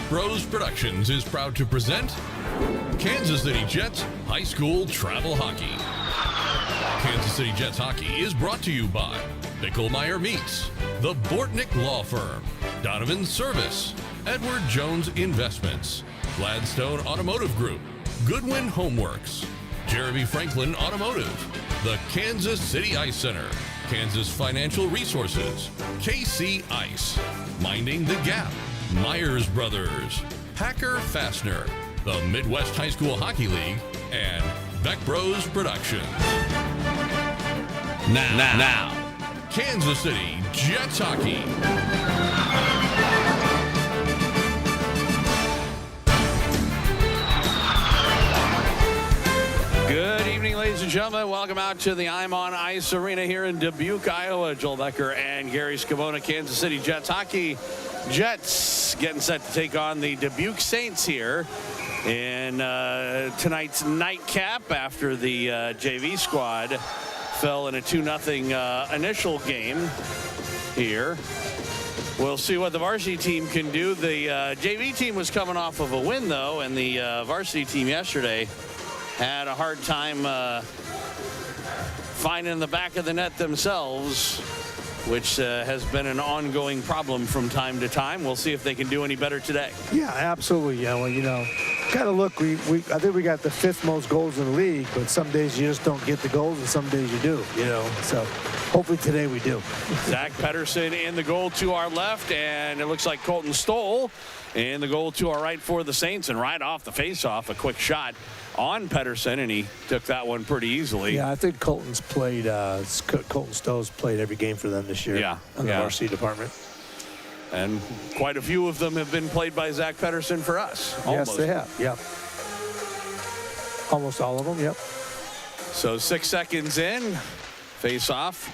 Bros Productions is proud to present Kansas City Jets High School Travel Hockey. Kansas City Jets Hockey is brought to you by Bicklemeyer Meats, the Bortnick Law Firm, Donovan Service, Edward Jones Investments, Gladstone Automotive Group, Goodwin Homeworks, Jeremy Franklin Automotive, the Kansas City Ice Center, Kansas Financial Resources, KC Ice, Minding the Gap, Myers Brothers, Packer Fastener, the Midwest High School Hockey League, and Beck Bros Productions. Now, Kansas City Jets Hockey. Good evening, ladies and gentlemen. Welcome out to the I'm on Ice Arena here in Dubuque, Iowa. Joel Becker and Gary Scavone, Kansas City Jets Hockey. Jets getting set to take on the Dubuque Saints here in tonight's nightcap after the JV squad fell in a 2-0 initial game here. We'll see what the varsity team can do. The JV team was coming off of a win, though, and the varsity team yesterday had a hard time finding the back of the net themselves, which has been an ongoing problem from time to time. We'll see if they can do any better today. Yeah, absolutely. Yeah, well, you know, kind of look, I think we got the 5th most goals in the league, but some days you just don't get the goals, and some days you do, you know. So hopefully today we do. Zach Pedersen in the goal to our left, and it looks like Colton Stoll in the goal to our right for the Saints. And right off the face-off, a quick shot on Pedersen, and he took that one pretty easily. Yeah, I think Colton Stowe's played every game for them this year. Yeah, in the varsity department. And quite a few of them have been played by Zach Pedersen for us. Almost. Yes, they have. Yeah. Almost all of them. Yep. So 6 seconds in, face off.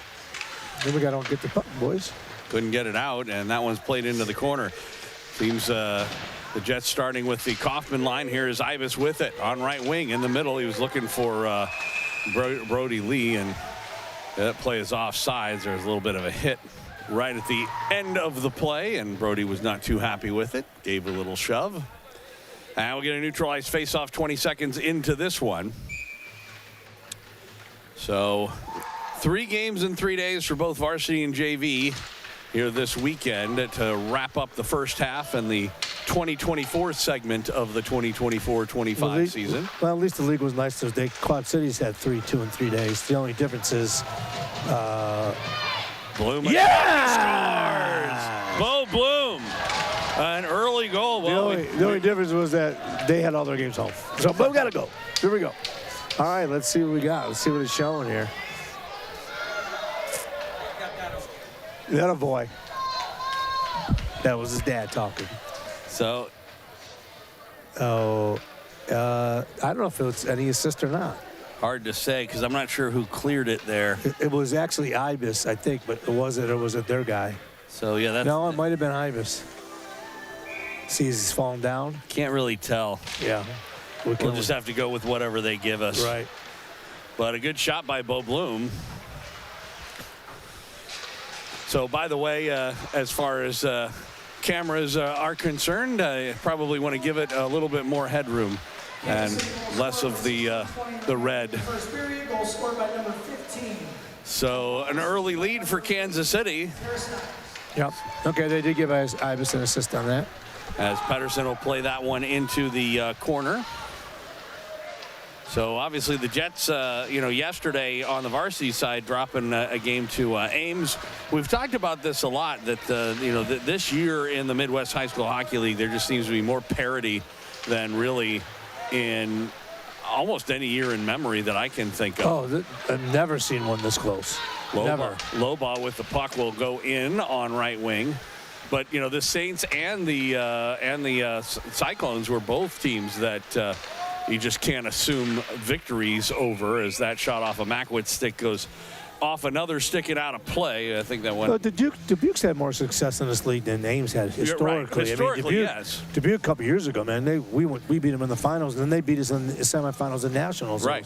Then we got to get the puck, boys. Couldn't get it out, and that one's played into the corner. Seems the Jets starting with the Kaufman line. Here is Ibis with it on right wing in the middle. He was looking for Brody Lee, and that play is offsides. There's a little bit of a hit right at the end of the play, and Brody was not too happy with it. Gave a little shove. And we'll get a neutralized face-off 20 seconds into this one. So 3 games in 3 days for both varsity and JV here this weekend to wrap up the first half and the 2024 segment of the 2024-25 season. Well, at least the league was nice Thursday. Quad Cities had 2 and 3 days. The only difference is Bloom scores! Bo Bloom, an early goal. Well, the only difference was that they had all their games home. So, but we got to go. Here we go. All right, let's see what we got. Let's see what it's showing here. That a boy. That was his dad talking. So, I don't know if it's any assist or not. Hard to say because I'm not sure who cleared it there. It was actually Ibis, I think, but was it their guy? So yeah, that's no, it might have been Ibis. See, he's falling down. Can't really tell. Yeah, we'll just have to go with whatever they give us. Right. But a good shot by Bo Bloom. So, by the way, as far as cameras are concerned, I probably want to give it a little bit more headroom and less of the red. First period, goal scored by number 15. So, an early lead for Kansas City. Yep. Okay, they did give Ibis an assist on that. As Pedersen will play that one into the corner. So obviously the Jets, yesterday on the varsity side dropping a game to Ames. We've talked about this a lot, that, this year in the Midwest High School Hockey League, there just seems to be more parity than really in almost any year in memory that I can think of. Oh, I've never seen one this close. Never. Low ball with the puck will go in on right wing. But, the Saints and the Cyclones were both teams that you just can't assume victories over, as that shot off a Mackwit's stick goes off another stick and out of play. I think that one. Well, Dubuque's had more success in this league than Ames had historically. Right. Historically, yes. Dubuque a couple years ago, man, we beat them in the finals, and then they beat us in the semifinals and nationals. Right.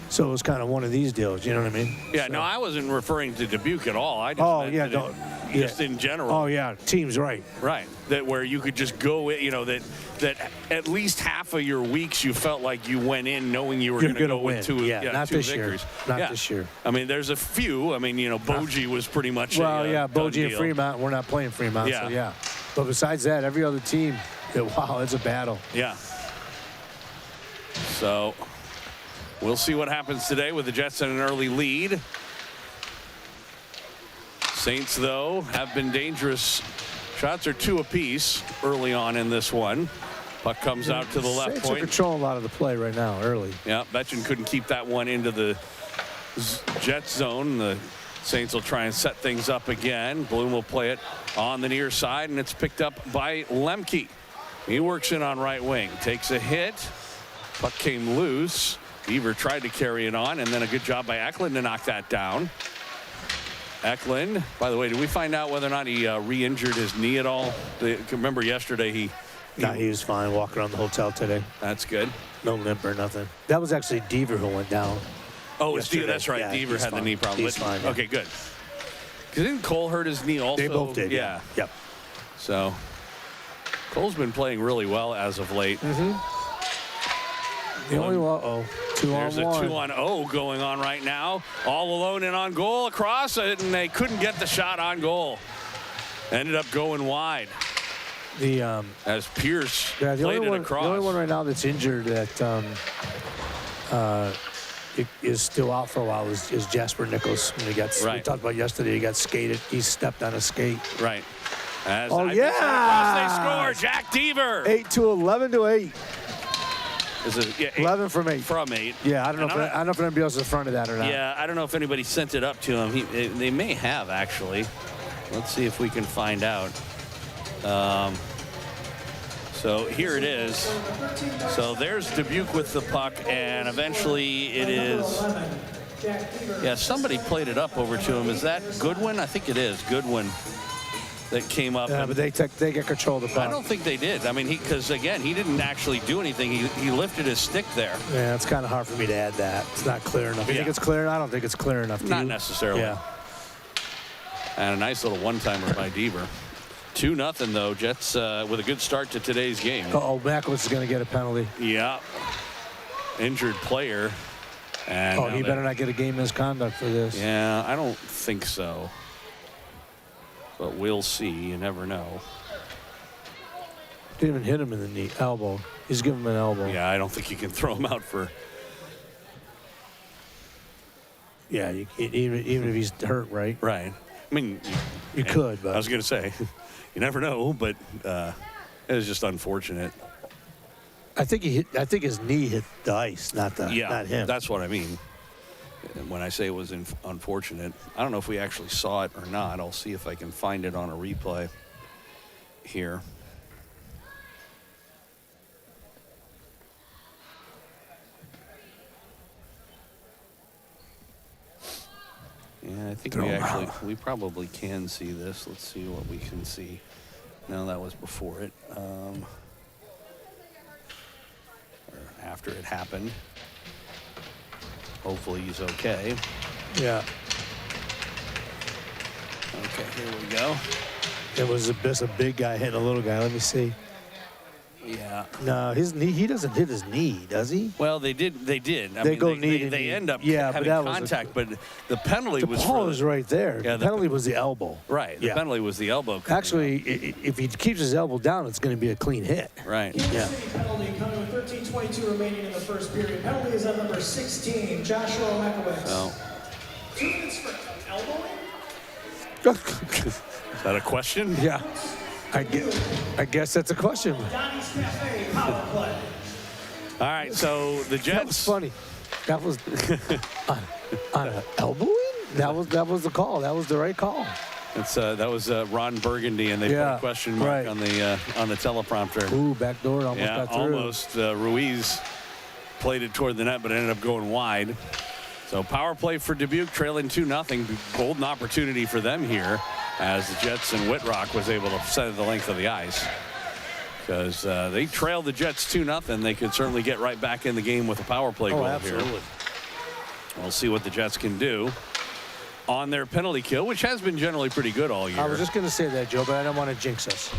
So it was kind of one of these deals, you know what I mean? Yeah, so. no, I wasn't referring to Dubuque at all. I just just in general. Oh, yeah. Team's right. Right. That where you could just go, that at least half of your weeks you felt like you went in knowing you were going to go win. with two not two this victories. year. Not this year. I mean, there's a few. I mean, Bogie was pretty much Bogie and Fremont. We're not playing Fremont, so yeah. But besides that, every other team, wow, it's a battle. Yeah. So we'll see what happens today with the Jets in an early lead. Saints, though, have been dangerous. Shots are 2 apiece early on in this one. Puck comes out to the left Saints point. are controlling a lot of the play right now, early. Yeah, Betchen couldn't keep that one into the Jets zone. The Saints will try and set things up again. Bloom will play it on the near side, and it's picked up by Lemke. He works in on right wing, takes a hit. Puck came loose. Beaver tried to carry it on, and then a good job by Eklund to knock that down. Eklund, by the way, did we find out whether or not he re-injured his knee at all? Remember yesterday he was fine walking around the hotel today. That's good. No limp or nothing. That was actually Deaver who went down. Oh, it's Deaver. That's right. Yeah, Deaver had the knee problem. He's fine. Yeah. Okay, good. Because didn't Cole hurt his knee also? They both did. Yeah. Yep. So Cole's been playing really well as of late. The only 2 on 1. There's a 2-on-0 going on right now. All alone and on goal across it, and they couldn't get the shot on goal. Ended up going wide. As Pierce played it across. The only one right now that's injured that is still out for a while is Jasper Nichols. When we talked about yesterday, he got skated. He stepped on a skate. Right. As yeah! They score. Jack Deaver. 8-11-8. 11 from 8. From 8. Yeah, I don't know if anybody else is in front of that or not. Yeah, I don't know if anybody sent it up to him. They may have, actually. Let's see if we can find out. So here it is. So there's Dubuque with the puck, and eventually it is. Yeah, somebody played it up over to him. Is that Goodwin? I think it is Goodwin that came up. Yeah, but they get control of the puck. I don't think they did. I mean, because again, he didn't actually do anything. He lifted his stick there. Yeah, it's kind of hard for me to add that. It's not clear enough. You think it's clear? I don't think it's clear enough. Not necessarily. Yeah. And a nice little one-timer by Deaver. 2-0 though. Jets with a good start to today's game. Mackless is going to get a penalty. Yeah. Injured player. And he better not get a game misconduct for this. Yeah, I don't think so. But we'll see. You never know. Didn't even hit him in the knee, elbow. He's giving him an elbow. Yeah, I don't think you can throw him out for. Yeah, even if he's hurt, right? Right. I mean, you could, but I was going to say, you never know. But it was just unfortunate. I think his knee hit the ice, not him. That's what I mean. When I say it was unfortunate, I don't know if we actually saw it or not. I'll see if I can find it on a replay here. Yeah, I think we probably can see this. Let's see what we can see. No, that was before it. Or after it happened. Hopefully he's okay. Yeah. Okay, here we go. It was a big guy hitting a little guy. Let me see. Yeah. No, his knee. He doesn't hit his knee, does he? Well, they did. I mean, go knee to they knee. end up yeah, having contact, but the penalty was. The ball was right there. Yeah, the penalty was the elbow. Right. The penalty was the elbow. Actually, if he keeps his elbow down, it's going to be a clean hit. Right. Yeah. Penalty coming with 13:22 remaining in the first period. Penalty is on number 16, Joshua Makowicz. Oh. 2 minutes for elbowing? Is that a question? Yeah. I guess that's a question. Donnie's Cafe power play. All right, so the Jets. That was funny. That was on an elbowing. That was the call. That was the right call. It's that was Ron Burgundy, and they put a question mark on the teleprompter. Ooh, backdoor almost got through. Almost. Ruiz played it toward the net, but ended up going wide. So power play for Dubuque, trailing 2-0. Golden opportunity for them here, as the Jets and Whitrock was able to set the length of the ice. Because they trailed the Jets 2-0. They could certainly get right back in the game with a power play goal absolutely. here. We'll see what the Jets can do. on their penalty kill, which has been generally pretty good all year. I was just going to say that, Joe, but I don't want to jinx us.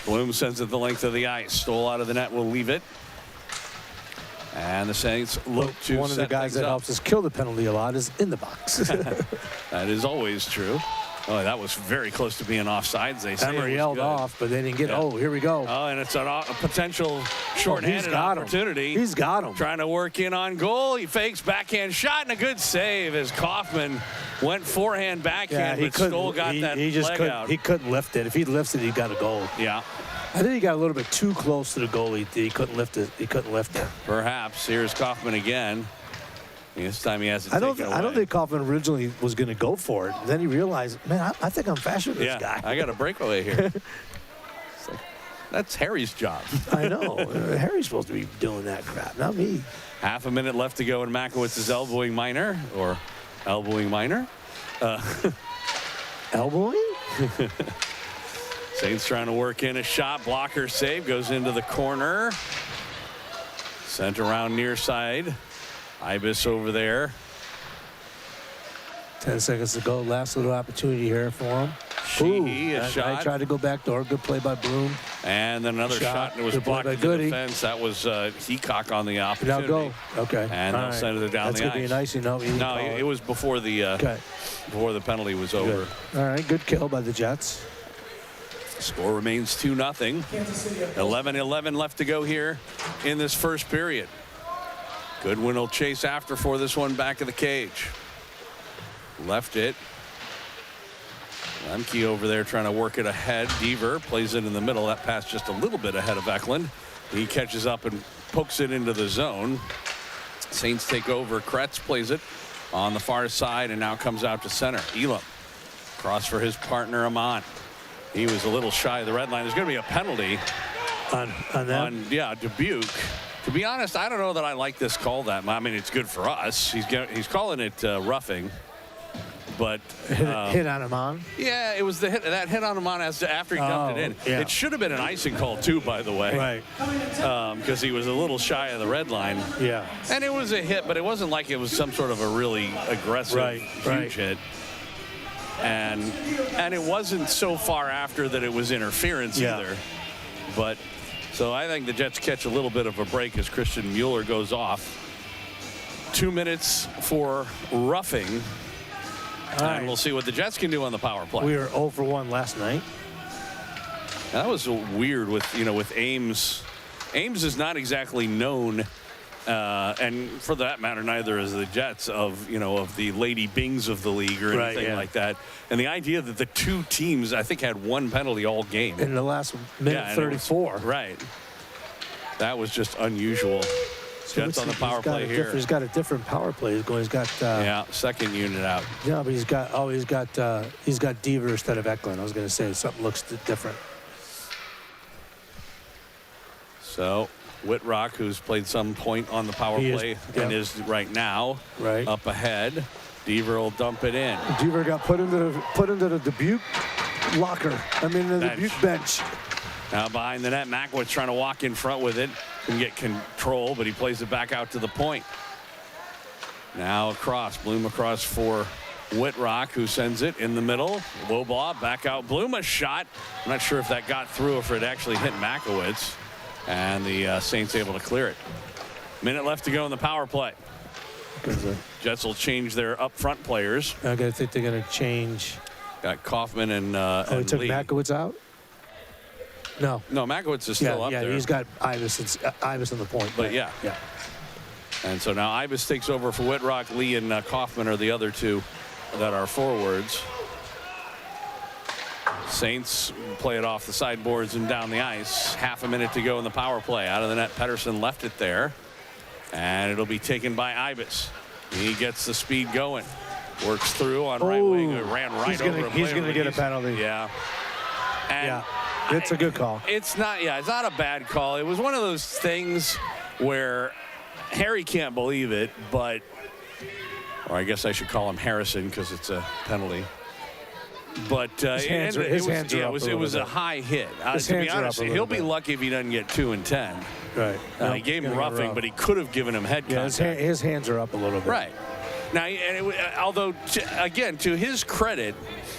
Bloom sends it the length of the ice. Stole out of the net, will leave it. And the Saints look to one of the set guys things that up. helps us kill the penalty a lot is in the box. That is always true. Oh, that was very close to being offsides, they say. Emery yelled off, but they didn't get, oh, here we go. Oh, and it's a potential shorthanded opportunity. He's got him. Trying to work in on goal. He fakes backhand shot and a good save as Kaufman went forehand backhand, but Stoll got that leg out. He couldn't lift it. If he lifts it, he got a goal. Yeah. I think he got a little bit too close to the goalie. He couldn't lift it. He couldn't lift it. Perhaps. Here's Kaufman again. This time he has to take it away. I don't think Kaufman originally was going to go for it. Then he realized, man, I think I'm faster than this guy. I got a breakaway here. That's Harry's job. I know. Harry's supposed to be doing that crap, not me. Half a minute left to go, and Makowitz is elbowing Minor. Elbowing? Saints trying to work in a shot. Blocker save. Goes into the corner. Sent around near side. Ibis over there. 10 seconds to go. Last little opportunity here for him. A shot. I tried to go back door. Good play by Bloom. And then another shot, and it was blocked in the defense. That was Heacock on the opportunity. Now go. Okay. And they'll send it down the ice. That's going to be an icing. No, it was before the before the penalty was over. All right, good kill by the Jets. Score remains 2-0. 11-11 left to go here in this first period. Goodwin will chase after for this one back of the cage. Left it. Lemke over there trying to work it ahead. Deaver plays it in the middle. That pass just a little bit ahead of Eklund. He catches up and pokes it into the zone. Saints take over. Kretz plays it on the far side and now comes out to center. Elam cross for his partner Amon. He was a little shy of the red line. There's going to be a penalty on that. Dubuque. To be honest, I don't know that I like this call that much. I mean, it's good for us. He's calling it roughing. But hit on Amon. Yeah, it was that hit on Amon after he dumped it in. Yeah. It should have been an icing call too, by the way. Right. Because he was a little shy of the red line. Yeah. And it was a hit, but it wasn't like it was some sort of a really aggressive, huge hit. And it wasn't so far after that it was interference either. But so I think the Jets catch a little bit of a break as Christian Mueller goes off. 2 minutes for roughing. And we'll see what the Jets can do on the power play. We were 0 for 1 last night. That was weird with Ames. Ames is not exactly known, and for that matter, neither is the Jets of the Lady Bings of the league or anything like that. And the idea that the two teams, I think, had one penalty all game in the last minute 34. Right. That was just unusual. So Jets on the power play here. He's got a different power play. He's got second unit out. Yeah, but he's got Deaver instead of Eklund. I was going to say something looks different. So Whitrock, who's played some point on the power play and is right now up ahead. Deaver will dump it in. Deaver got put into the Dubuque locker. The Dubuque bench. Now behind the net, Makowitz trying to walk in front with it and get control, but he plays it back out to the point. Now across, Bloom across for Whitrock, who sends it in the middle. Low blob, back out. Bloom a shot. I'm not sure if that got through or if it actually hit Makowitz. And the Saints able to clear it. Minute left to go in the power play. Jets will change their up front players. I think they're going to change. Got Kaufman and they took Lee. Makowitz out? No, Makowitz is still up there. Yeah, he's got Ibis on the point. But yeah. And so now Ibis takes over for Whitrock. Lee and Kaufman are the other two that are forwards. Saints play it off the sideboards and down the ice. Half a minute to go in the power play. Out of the net, Pettersson left it there. And it'll be taken by Ibis. He gets the speed going. Works through on right wing. Ran right over him. He's going to get a penalty. Yeah. And it's a good call. It's not a bad call. It was one of those things where Harry can't believe it, or I guess I should call him Harrison because it's a penalty. But it was a high hit. To be honest, he'll be lucky if he doesn't get 2 and 10. Right. He gave him roughing, but he could have given him head contact. His hands are up a little bit. Right. Now, although, again, to his credit,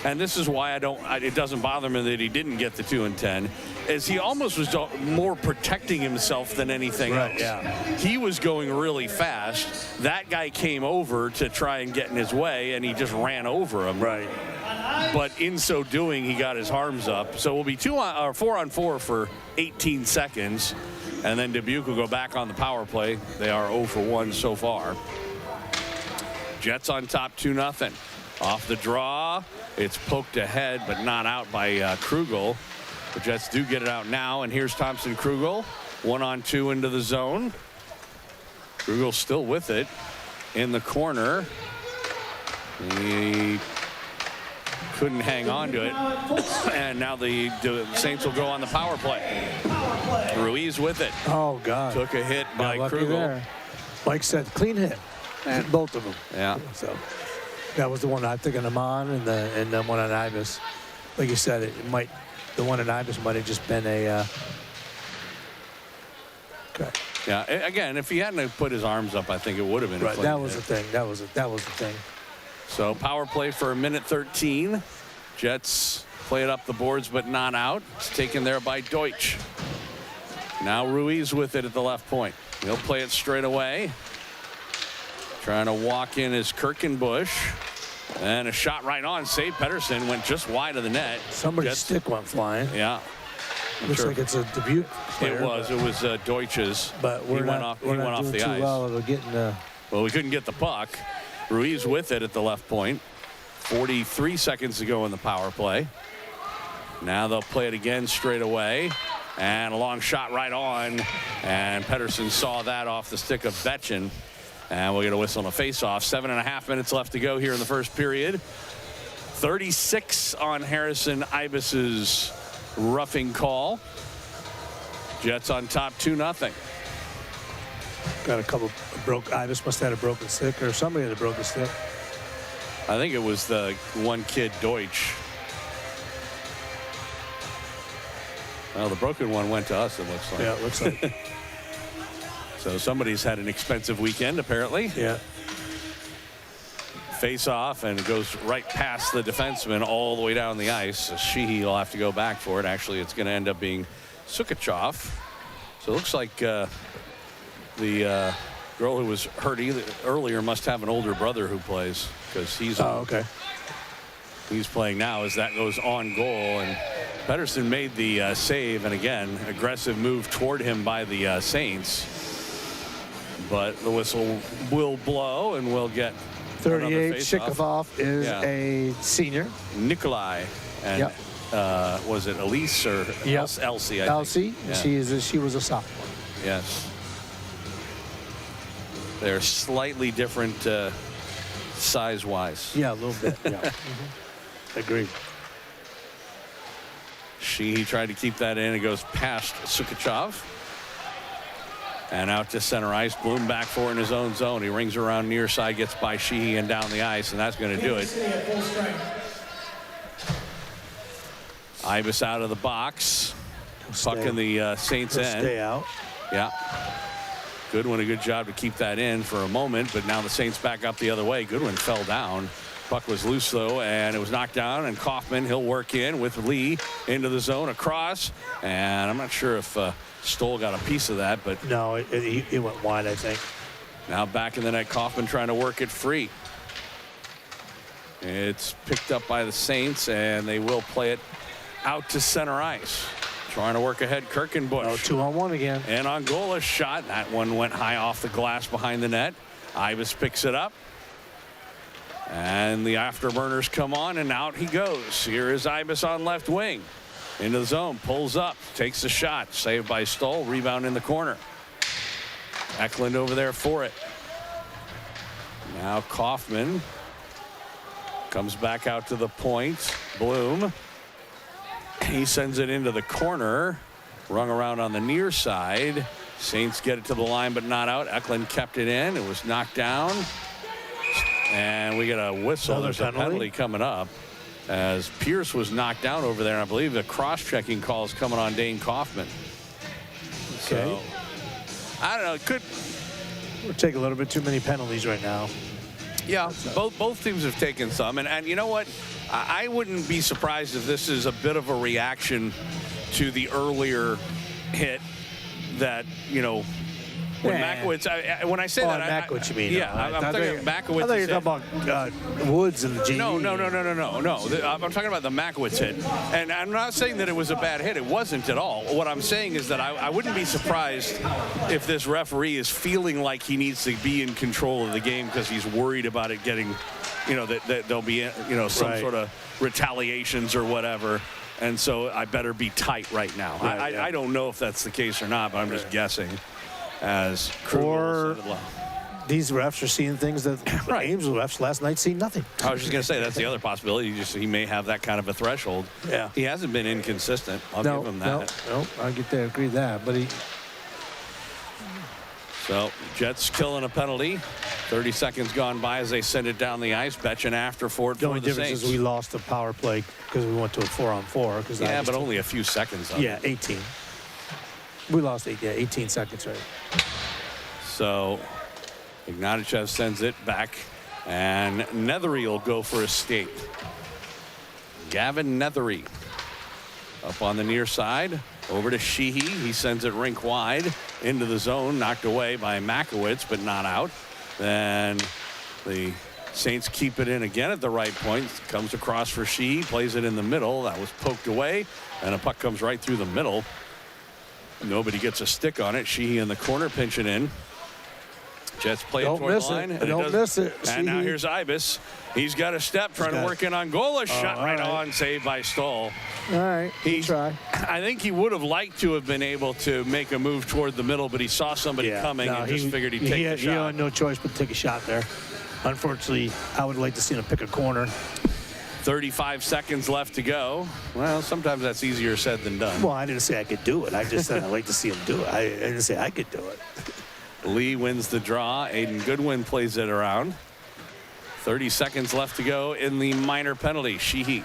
and this is why it doesn't bother me that he didn't get the 2 and 10, is he almost was more protecting himself than anything else. Yeah. He was going really fast. That guy came over to try and get in his way, and he just ran over him. Right. But in so doing, he got his arms up. So we'll be 4 on 4 for 18 seconds, and then Dubuque will go back on the power play. They are 0 for 1 so far. Jets on top 2-0. Off the draw, it's poked ahead but not out by Krugel. The Jets do get it out now, and here's Thompson Krugel. 1-on-2 into the zone. Krugel still with it in the corner. He couldn't hang on to it. And now the Saints will go on the power play. Ruiz with it. Oh, God. Took a hit by Krugel. There. Mike said clean hit. And both of them. Yeah. So that was the one I think on Amon and the one on Ibis. Like you said, the one on Ibis might have just been a. Okay. Yeah. Again, if he hadn't put his arms up, I think it would have been. Right. That was the thing. That was the thing. So power play for 1:13. Jets play it up the boards, but not out. It's taken there by Deutsch. Now Ruiz with it at the left point. He'll play it straight away. Trying to walk in is Kirkenbush. And a shot right on. Save Pedersen went just wide of the net. Somebody's stick went flying. Yeah. Looks like it's a Dubuque player. It was Deutsch's. But he went off the ice. Well, we couldn't get the puck. Ruiz with it at the left point. 43 seconds to go in the power play. Now they'll play it again straight away. And a long shot right on. And Pedersen saw that off the stick of Betchen. And we'll get a whistle on a face-off. 7.5 minutes left to go here in the first period. 36 on Harrison Ibis's roughing call. Jets on top 2-0. Got a couple Ibis must have had a broken stick, or somebody had a broken stick. I think it was the one kid, Deutsch. Well, the broken one went to us, it looks like. Yeah, it looks like. So somebody's had an expensive weekend, apparently. Yeah. Face off, and it goes right past the defenseman all the way down the ice. Sheehy will have to go back for it. Actually, it's going to end up being Sukachov. So it looks like the girl who was hurt earlier must have an older brother who plays, because he's he's playing now as that goes on goal. And Pedersen made the save, and again, aggressive move toward him by the Saints. But the whistle will blow, and we'll get 38. Shikov is a senior. Nikolai and was it Elise or Elsie? Elsie. Yeah. She was a sophomore. Yes. They're slightly different size-wise. Yeah, a little bit. Yeah. Agreed. He tried to keep that in. It goes past Sukachov. And out to center ice. Bloom back for it in his own zone. He rings around near side, gets by Sheehy and down the ice, and that's going to do it. Ibis out of the box. Puck in the Saints end. Stay out. Yeah. Goodwin, a good job to keep that in for a moment, but now the Saints back up the other way. Goodwin fell down. Puck was loose, though, and it was knocked down, and Kaufman, he'll work in with Lee into the zone across, and I'm not sure if Stoll got a piece of that, but no, it went wide, I think. Now back in the net, Kaufman trying to work it free. It's picked up by the Saints, and they will play it out to center ice. Trying to work ahead, Kirkenbush. Oh, 2-on-1 again. And Angola's shot. That one went high off the glass behind the net. Ibis picks it up. And the afterburners come on, and out he goes. Here is Ibis on left wing. Into the zone, pulls up, takes the shot. Saved by Stoll, rebound in the corner. Eklund over there for it. Now Kaufman comes back out to the point. Bloom. He sends it into the corner. Rung around on the near side. Saints get it to the line, but not out. Eklund kept it in. It was knocked down. And we get a whistle. There's a penalty coming up as Pierce was knocked down over there. And I believe the cross-checking call is coming on Dane Kaufman. Okay. So, I don't know. We'll take a little bit too many penalties right now. Yeah, both teams have taken some. And you know what? I wouldn't be surprised if this is a bit of a reaction to the earlier hit that, you know, when Makowitz, when I say that, Makowitz, you mean? Yeah, I'm talking about Makowitz. I thought you were talking about Woods and the GE. No. I'm talking about the Makowitz hit. And I'm not saying that it was a bad hit. It wasn't at all. What I'm saying is that I wouldn't be surprised if this referee is feeling like he needs to be in control of the game because he's worried about it getting, you know, that there'll be, you know, some sort of retaliations or whatever. And so I better be tight right now. I don't know if that's the case or not, but I'm just guessing. As or these refs are seeing things that Ames refs last night seen nothing. I was just going to say that's the other possibility. He may have that kind of a threshold. Yeah, he hasn't been inconsistent. I'll give him that. No, I get to agree with that. But so Jets killing a penalty. 30 seconds gone by as they send it down the ice. Betching after for it. The only difference is we lost the power play because we went to a 4-on-4. Yeah, but only a few seconds. Yeah, 18. We lost 18 seconds, right? So Ignatichev sends it back, and Nethery will go for a skate. Gavin Nethery up on the near side, over to Sheehy. He sends it rink wide into the zone, knocked away by Makowitz, but not out. Then the Saints keep it in again at the right point. Comes across for Sheehy, plays it in the middle. That was poked away, and a puck comes right through the middle. Nobody gets a stick on it. Sheehy in the corner pinching in. Jets play it toward the line. Don't miss it. And now here's Ibis. He's got a step trying to work in on goal. A shot right on, saved by Stahl. All right, he try. I think he would have liked to have been able to make a move toward the middle, but he saw somebody coming and just figured he'd take the shot. He had no choice but to take a shot there. Unfortunately, I would like to see him pick a corner. 35 seconds left to go. Well, sometimes that's easier said than done. Well, I didn't say I could do it. I just said I'd like to see him do it. I didn't say I could do it. Lee wins the draw. Aiden Goodwin plays it around. 30 seconds left to go in the minor penalty. Sheehy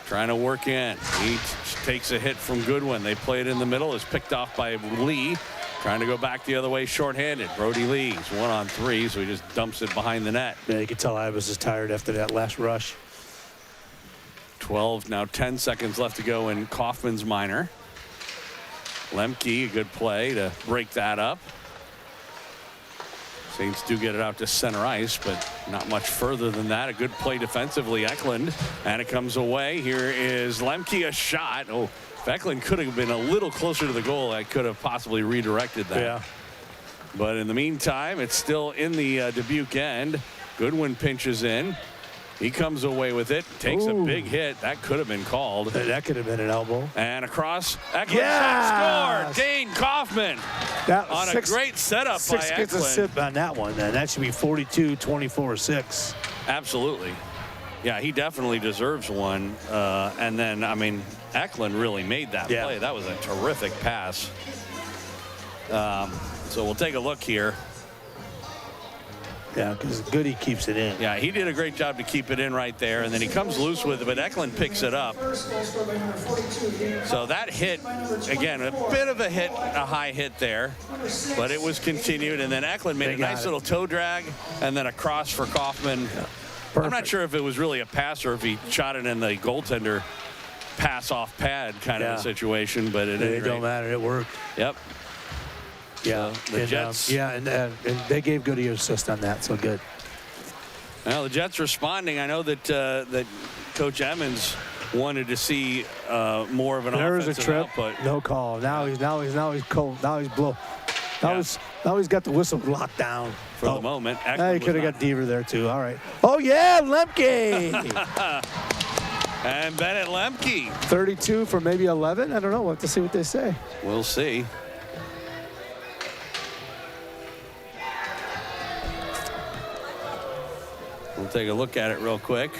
trying to work in. He takes a hit from Goodwin. They play it in the middle. It's picked off by Lee. Trying to go back the other way shorthanded. Brody Lee's 1-on-3, so he just dumps it behind the net. Yeah, you could tell I was tired after that last rush. 12, now 10 seconds left to go in Kaufman's minor. Lemke, a good play to break that up. Saints do get it out to center ice, but not much further than that. A good play defensively, Eklund, and it comes away. Here is Lemke, a shot. Oh, if Eklund could have been a little closer to the goal, I could have possibly redirected that. Yeah. But in the meantime, it's still in the Dubuque end. Goodwin pinches in. He comes away with it, takes a big hit. That could have been called. That could have been an elbow. And across, Eklund scored. Dane Kaufman on a great setup by Eklund. Gets a sip on that one, and that should be 42-24-6. Absolutely. Yeah, he definitely deserves one. And then, I mean, Eklund really made that play. That was a terrific pass. So we'll take a look here. Yeah, because Goody keeps it in. Yeah, he did a great job to keep it in right there, and then he comes loose with it, but Eklund picks it up. So that hit, again, a bit of a hit, a high hit there, but it was continued, and then Eklund made a nice little toe drag, and then a cross for Kaufman. Yeah. I'm not sure if it was really a pass or if he shot it in the goaltender pass off pad kind of a situation, but it don't matter. It worked. Yep. Yeah, the Jets. And they gave Goody an assist on that, so good. Well, the Jets responding. I know that that Coach Emmons wanted to see more of an offensive output. No call. Now he's cold. Now he's blow. Now he's got the whistle locked down for the moment. Now he could have got Deaver there too. All right. Oh yeah, Lemke. And Bennett Lemke. 32 for maybe 11. I don't know. We'll have to see what they say. We'll see. We'll take a look at it real quick.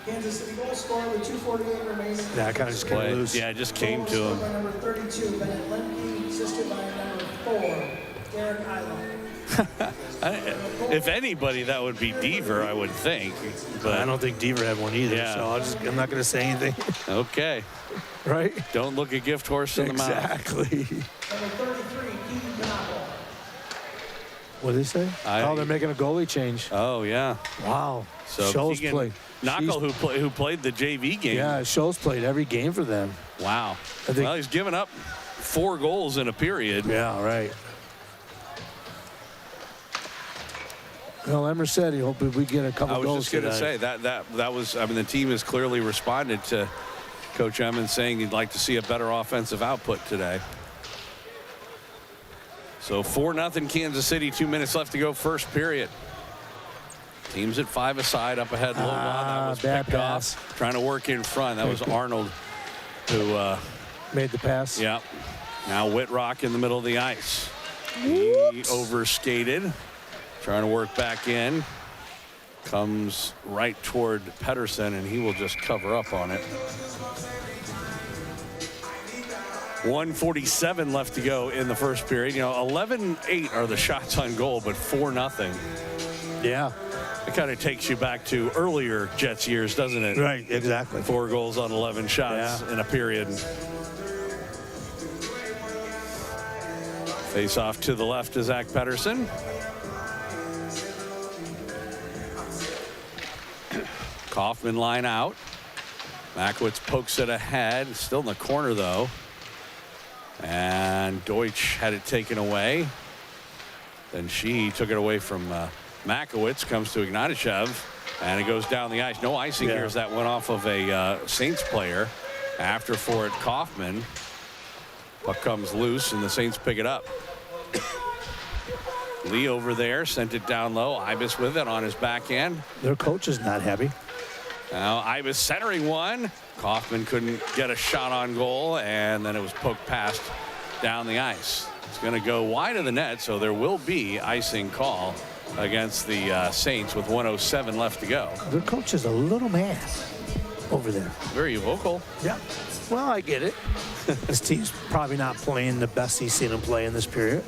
Kansas City goal scorer with 2:48 remaining. Yeah, I kind of just came loose. Yeah, it just came to him. By number 32, Bennett Lemke, assisted by number 4, Derek Island. If anybody, that would be Deaver, I would think. But I don't think Deaver had one either. Yeah. So I'm not going to say anything. Okay. Right? Don't look a gift horse in the mouth. Exactly. Number 33, Keaton Knopple. What did they say? They're making a goalie change. Oh, yeah. Wow. So Shows played. Knuckle, who played the JV game. Yeah, Shows played every game for them. Wow. Well, he's given up 4 goals in a period. Yeah, right. Well, Emmer said he hoped we get a couple goals. I was just going to say that was. I mean, the team has clearly responded to Coach Emmons saying he'd like to see a better offensive output today. So 4-0 Kansas City. 2 minutes left to go, first period. Teams at 5 aside, up ahead. That was bad picked pass. off. Trying to work in front. That was Arnold who made the pass. Yeah. Now Whitrock in the middle of the ice. He overskated. Trying to work back in. Comes right toward Pedersen, and he will just cover up on it. 1:47 left to go in the first period. 11-8 are the shots on goal, but 4-0. Yeah. It kind of takes you back to earlier Jets years, doesn't it? Right, exactly. 4 goals on 11 shots in a period. Face off to the left to Zach Pedersen. Kaufman line out. Makowitz pokes it ahead. Still in the corner, though. And Deutsch had it taken away. Then she took it away from Makowitz. Comes to Ignatichev. And it goes down the ice. No icing here as that went off of a Saints player. After for it, Kaufman. Puck comes loose, and the Saints pick it up. Lee over there sent it down low. Ibis with it on his backhand. Their coach is not happy. Now Ibis centering one. Kaufman couldn't get a shot on goal, and then it was poked past down the ice. It's going to go wide of the net, so there will be icing call against the Saints with 1:07 left to go. Their coach is a little mad over there. Very vocal. Yeah. Well, I get it. This team's probably not playing the best he's seen them play in this period.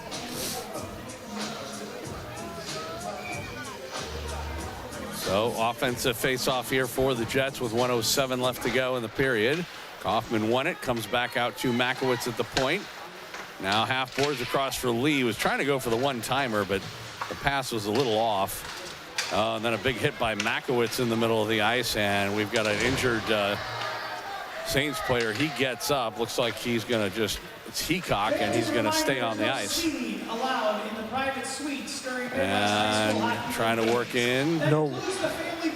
So offensive face-off here for the Jets with 1:07 left to go in the period. Kaufman won it, comes back out to Makowitz at the point. Now half boards across for Lee. He was trying to go for the one-timer, but the pass was a little off. And then a big hit by Makowitz in the middle of the ice, and we've got an injured Saints player. He gets up. Looks like he's going to it's Heacock, and he's going to stay on the ice. And trying to work in. No.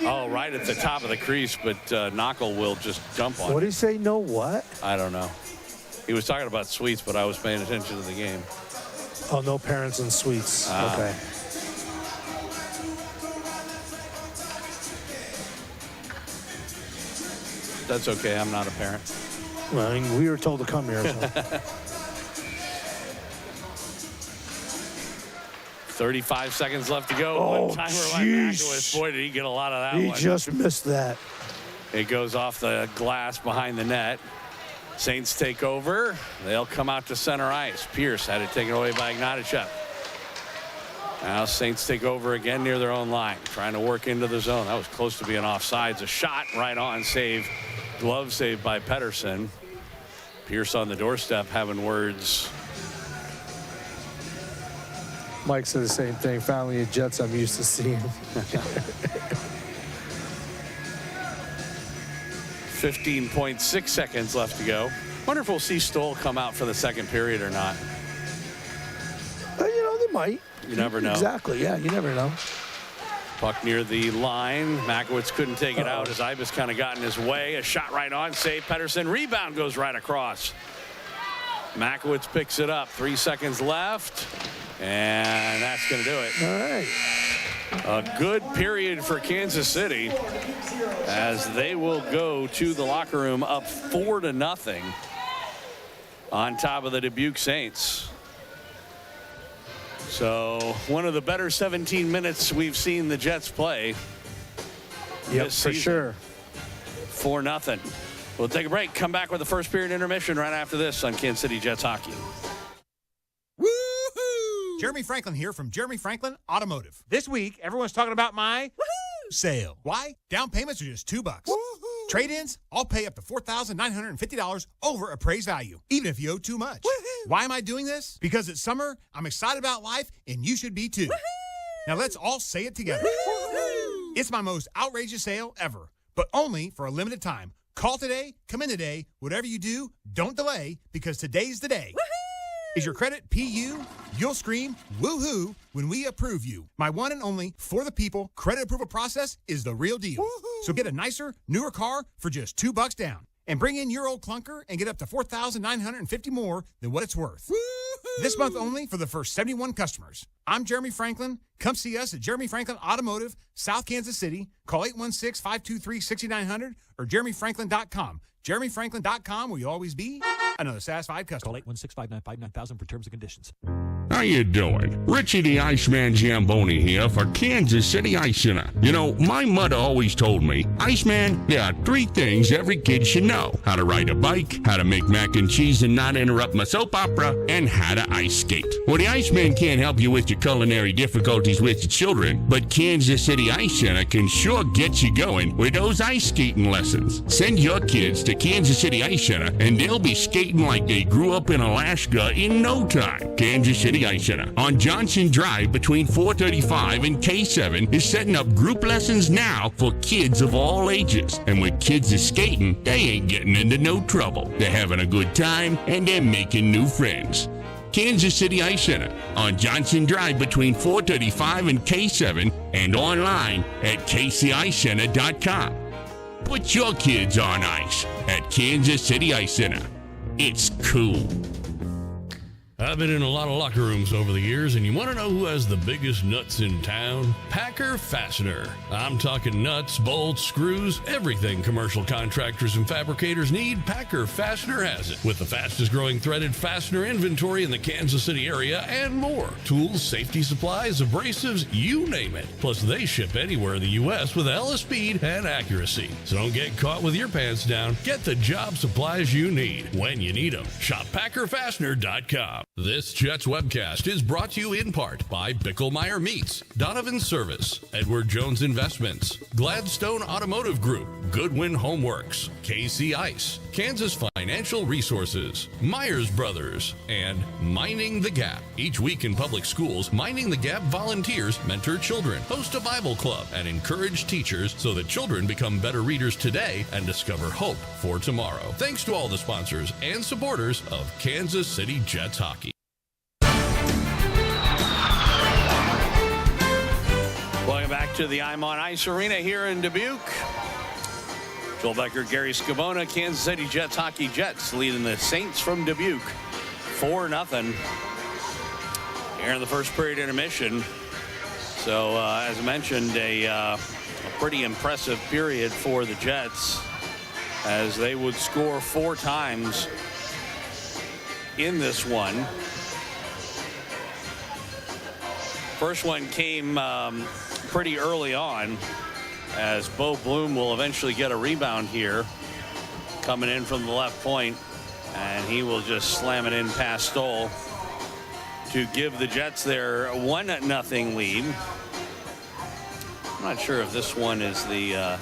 Oh, right at the top of the crease, but Knuckle will just dump on it. What did he say? No what? I don't know. He was talking about suites, but I was paying attention to the game. Oh, no parents in suites. Okay. That's okay. I'm not a parent. Well, I mean, we were told to come here. So. 35 seconds left to go. Oh, one timer by Makowitz. Boy, did he get a lot of that one. He just missed that. It goes off the glass behind the net. Saints take over. They'll come out to center ice. Pierce had it taken away by Ignatichev. Now Saints take over again near their own line, trying to work into the zone. That was close to being offsides. A shot right on, save. Glove save by Pedersen. Pierce on the doorstep having words. Mike said the same thing. Finally, a Jets I'm used to seeing. 15.6 seconds left to go. Wonder if we'll see Stoll come out for the second period or not. They might. You never know. Exactly. Yeah, you never know. Puck near the line. Makowitz couldn't take it out as Ibis kind of got in his way. A shot right on. Save Pedersen. Rebound goes right across. Makowitz picks it up. 3 seconds left. And that's going to do it. All right. A good period for Kansas City as they will go to the locker room up 4-0 on top of the Dubuque Saints. So one of the better 17 minutes we've seen the Jets play. Yep, for sure. 4-0. We'll take a break. Come back with the first period intermission right after this on Kansas City Jets hockey. Woohoo! Jeremy Franklin here from Jeremy Franklin Automotive. This week, everyone's talking about my sale. Why? Down payments are just $2. Woohoo! Trade-ins, I'll pay up to $4,950 over appraised value, even if you owe too much. Woohoo! Why am I doing this? Because it's summer, I'm excited about life, and you should be too. Woohoo! Now let's all say it together. Woohoo! It's my most outrageous sale ever, but only for a limited time. Call today, come in today, whatever you do, don't delay, because today's the day. Woohoo! Is your credit PU? You'll scream woohoo when we approve you. My one and only for the people credit approval process is the real deal. Woohoo! So get a nicer, newer car for just $2 down. And bring in your old clunker and get up to $4,950 more than what it's worth. Woo-hoo! This month only for the first 71 customers. I'm Jeremy Franklin. Come see us at Jeremy Franklin Automotive, South Kansas City. Call 816-523-6900 or jeremyfranklin.com. jeremyfranklin.com will you always be another satisfied customer. Call 816-595-9000 for terms and conditions. How you doing? Richie the Iceman Zamboni here for Kansas City Ice Center. You know, my mother always told me, Iceman, there are 3 things every kid should know. How to ride a bike, how to make mac and cheese and not interrupt my soap opera, and how to ice skate. Well, the Iceman can't help you with your culinary difficulties with your children, but Kansas City Ice Center can sure get you going with those ice skating lessons. Send your kids to Kansas City Ice Center, and they'll be skating like they grew up in Alaska in no time. Kansas City Ice Center on Johnson Drive between 435 and K7 is setting up group lessons now for kids of all ages. And when kids are skating, they ain't getting into no trouble. They're having a good time and they're making new friends. Kansas City Ice Center on Johnson Drive between 435 and K7 and online at kcicecenter.com. Put your kids on ice at Kansas City Ice Center. It's cool. I've been in a lot of locker rooms over the years, and you want to know who has the biggest nuts in town? Packer Fastener. I'm talking nuts, bolts, screws, everything commercial contractors and fabricators need, Packer Fastener has it. With the fastest growing threaded fastener inventory in the Kansas City area and more. Tools, safety supplies, abrasives, you name it. Plus, they ship anywhere in the U.S. with hella speed and accuracy. So don't get caught with your pants down. Get the job supplies you need when you need them. Shop PackerFastener.com. This Jets webcast is brought to you in part by Bicklemeyer Meats, Donovan Service, Edward Jones Investments, Gladstone Automotive Group, Goodwin Homeworks, KC Ice, Kansas Financial Resources, Myers Brothers, and Minding the Gap. Each week in public schools, Minding the Gap volunteers mentor children, host a Bible club, and encourage teachers so that children become better readers today and discover hope for tomorrow. Thanks to all the sponsors and supporters of Kansas City Jets hockey. Welcome back to the I'm on Ice Arena here in Dubuque. Joel Becker, Gary Scavone, Kansas City Jets hockey. Jets leading the Saints from Dubuque 4-0 here in the first period intermission. So as I mentioned, a pretty impressive period for the Jets as they would score 4 times in this one. First one came pretty early on as Bo Bloom will eventually get a rebound here coming in from the left point, and he will just slam it in past Stoll to give the Jets their 1-0 lead. I'm not sure if this one is the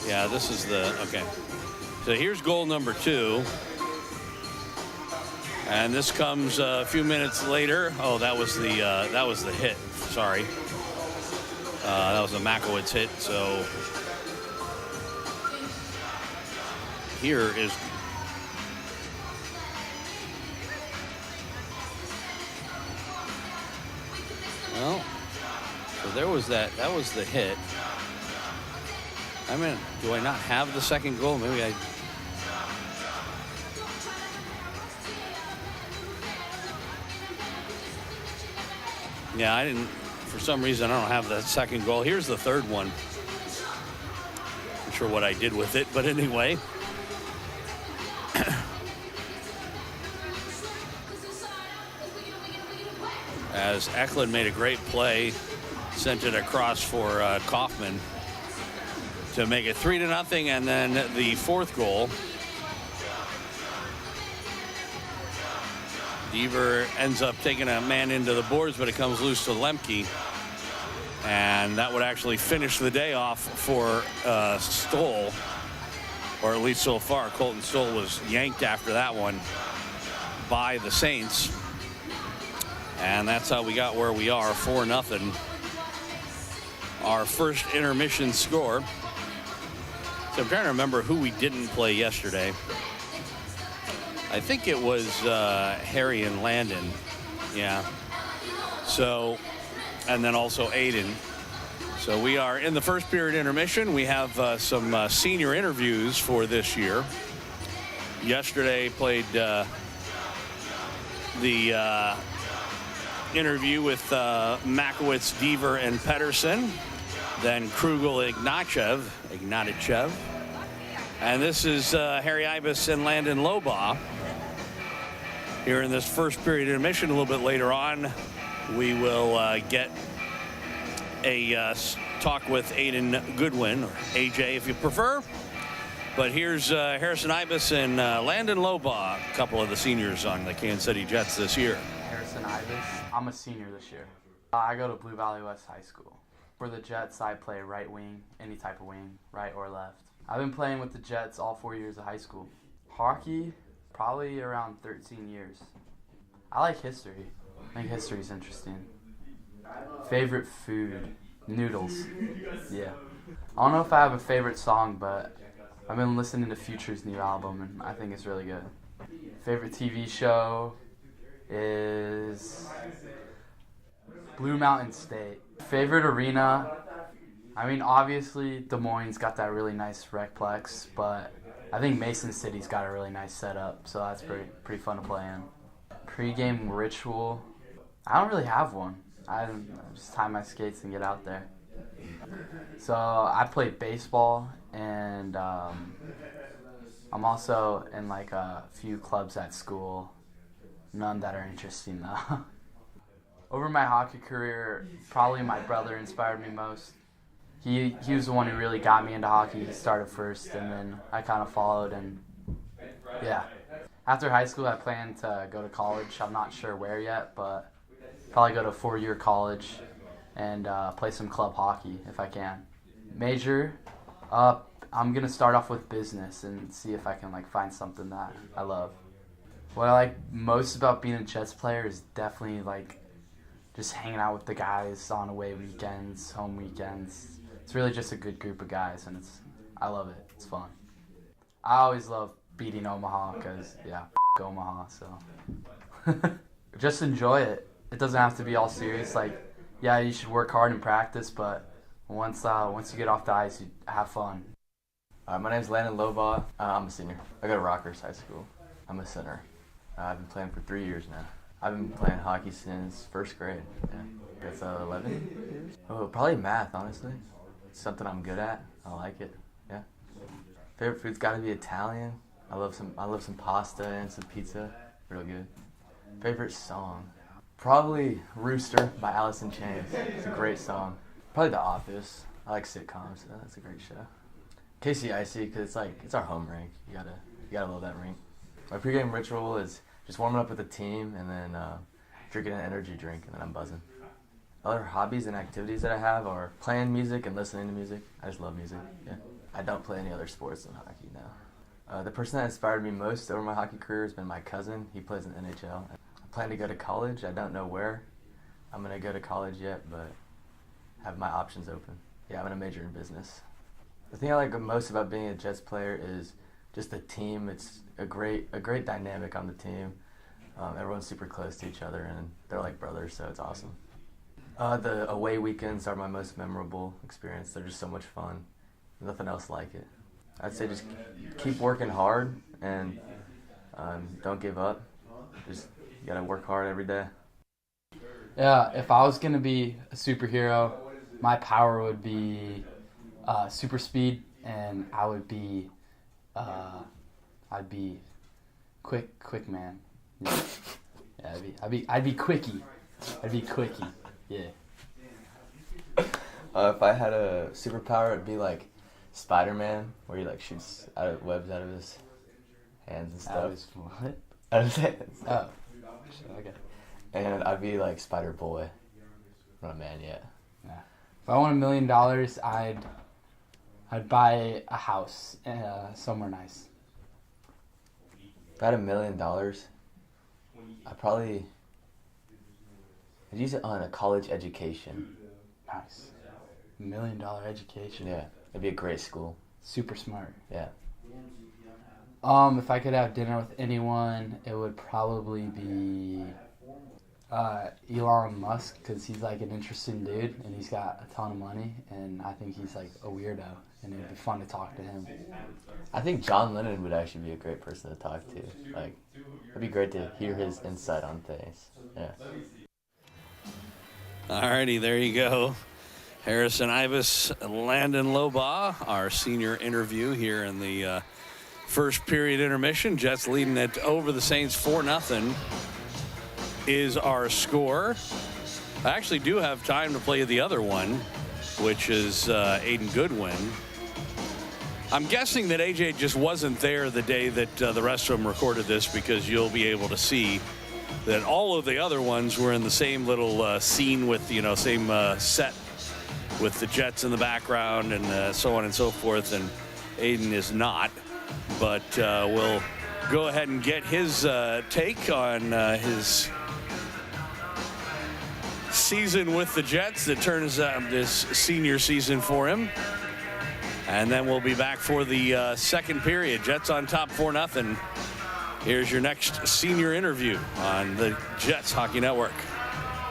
yeah, this is the okay. So here's goal number 2. And this comes a few minutes later. Oh, that was the hit. Sorry. That was a Makowitz hit. So here is well. So there was that. That was the hit. I mean, do I not have the second goal? Maybe I. Yeah, I didn't. For some reason, I don't have that second goal. Here's the third one. Not sure what I did with it, but anyway. As Eklund made a great play, sent it across for Kaufman to make it 3-0, and then the fourth goal. Deaver ends up taking a man into the boards, but it comes loose to Lemke. And that would actually finish the day off for Stoll, or at least so far. Colton Stoll was yanked after that one by the Saints. And that's how we got where we are, 4-0. Our first intermission score. So I'm trying to remember who we didn't play yesterday. I think it was Harry and Landon. Yeah. So, and then also Aiden. So we are in the first period intermission. We have some senior interviews for this year. Yesterday played the interview with Makowitz, Deaver, and Pedersen. Then Krugel, Ignatichev. And this is Harry Ibis and Landon Lobaugh. Here in this first period intermission. A little bit later on, we will get a talk with Aiden Goodwin, or AJ if you prefer. But here's Harrison Ibis and Landon Lobaugh, a couple of the seniors on the Kansas City Jets this year. Harrison Ibis. I'm a senior this year. I go to Blue Valley West High School. For the Jets, I play right wing, any type of wing, right or left. I've been playing with the Jets all 4 years of high school. Hockey, probably around 13 years. I like history. I think history's interesting. Favorite food? Noodles. Yeah. I don't know if I have a favorite song, but I've been listening to Future's new album, and I think it's really good. Favorite TV show is Blue Mountain State. Favorite arena? I mean, obviously, Des Moines got that really nice recplex, but I think Mason City's got a really nice setup, so that's pretty fun to play in. Pre-game ritual? I don't really have one. I just tie my skates and get out there. So I play baseball, and I'm also in like a few clubs at school. None that are interesting though. Over my hockey career, probably my brother inspired me most. He was the one who really got me into hockey. He started first, and then I kind of followed, and yeah. After high school, I plan to go to college. I'm not sure where yet, but probably go to a 4-year college and play some club hockey if I can. Major, I'm going to start off with business and see if I can like find something that I love. What I like most about being a Jets player is definitely like just hanging out with the guys on away weekends, home weekends. It's really just a good group of guys, and I love it. It's fun. I always love beating Omaha because, yeah, Omaha, so. Just enjoy it. It doesn't have to be all serious. Like, yeah, you should work hard and practice, but once you get off the ice, you have fun. My name's Landon Lobaugh. I'm a senior. I go to Rockers High School. I'm a center. I've been playing for 3 years now. I've been playing hockey since first grade. Yeah. That's 11 years. Oh, probably math, honestly. It's something I'm good at. I like it. Yeah. Favorite food's got to be Italian. I love some pasta and some pizza. Real good. Favorite song? Probably Rooster by Alice in Chains. It's a great song. Probably The Office. I like sitcoms, so that's a great show. KCIC, because it's our home rink. You gotta love that rink. My pregame ritual is just warming up with the team and then drinking an energy drink, and then I'm buzzing. Other hobbies and activities that I have are playing music and listening to music. I just love music. Yeah. I don't play any other sports than hockey now. The person that inspired me most over my hockey career has been my cousin. He plays in the NHL. I plan to go to college. I don't know where I'm going to go to college yet, but have my options open. Yeah, I'm going to major in business. The thing I like most about being a Jets player is just the team. It's a great dynamic on the team. Everyone's super close to each other, and they're like brothers, so it's awesome. The away weekends are my most memorable experience. They're just so much fun. Nothing else like it. I'd say just keep working hard and don't give up. Just you gotta work hard every day. Yeah, if I was gonna be a superhero, my power would be super speed, and I would be I'd be quick man. Yeah, I'd be quickie. I'd be quickie. Yeah. If I had a superpower, it'd be like Spider-Man, where he like shoots webs out of his hands and stuff. Out of his what? Out of his hands. Oh. Okay. And I'd be like Spider-Boy. I'm not a man yet. Yeah. I won $1 million, I'd buy a house somewhere nice. If I had $1 million, I'd use it on a college education. Nice. $1 million education. Yeah, it'd be a great school. Super smart. Yeah. If I could have dinner with anyone, it would probably be Elon Musk, because he's like an interesting dude and he's got a ton of money, and I think he's like a weirdo, and it'd be fun to talk to him. I think John Lennon would actually be a great person to talk to. Like, it'd be great to hear his insight on things. Yeah. Alrighty, there you go. Harrison Ibis, Landon Lobaugh, our senior interview here in the first period intermission. Jets leading it over the Saints 4-0 is our score. I actually do have time to play the other one, which is Aiden Goodwin. I'm guessing that AJ just wasn't there the day that the rest of them recorded this, because you'll be able to see that all of the other ones were in the same little scene with, same set with the Jets in the background and so on and so forth. And Aiden is not, but we'll go ahead and get his take on his season with the Jets that turns this senior season for him. And then we'll be back for the second period. Jets on top 4-0. Here's your next senior interview on the Jets Hockey Network.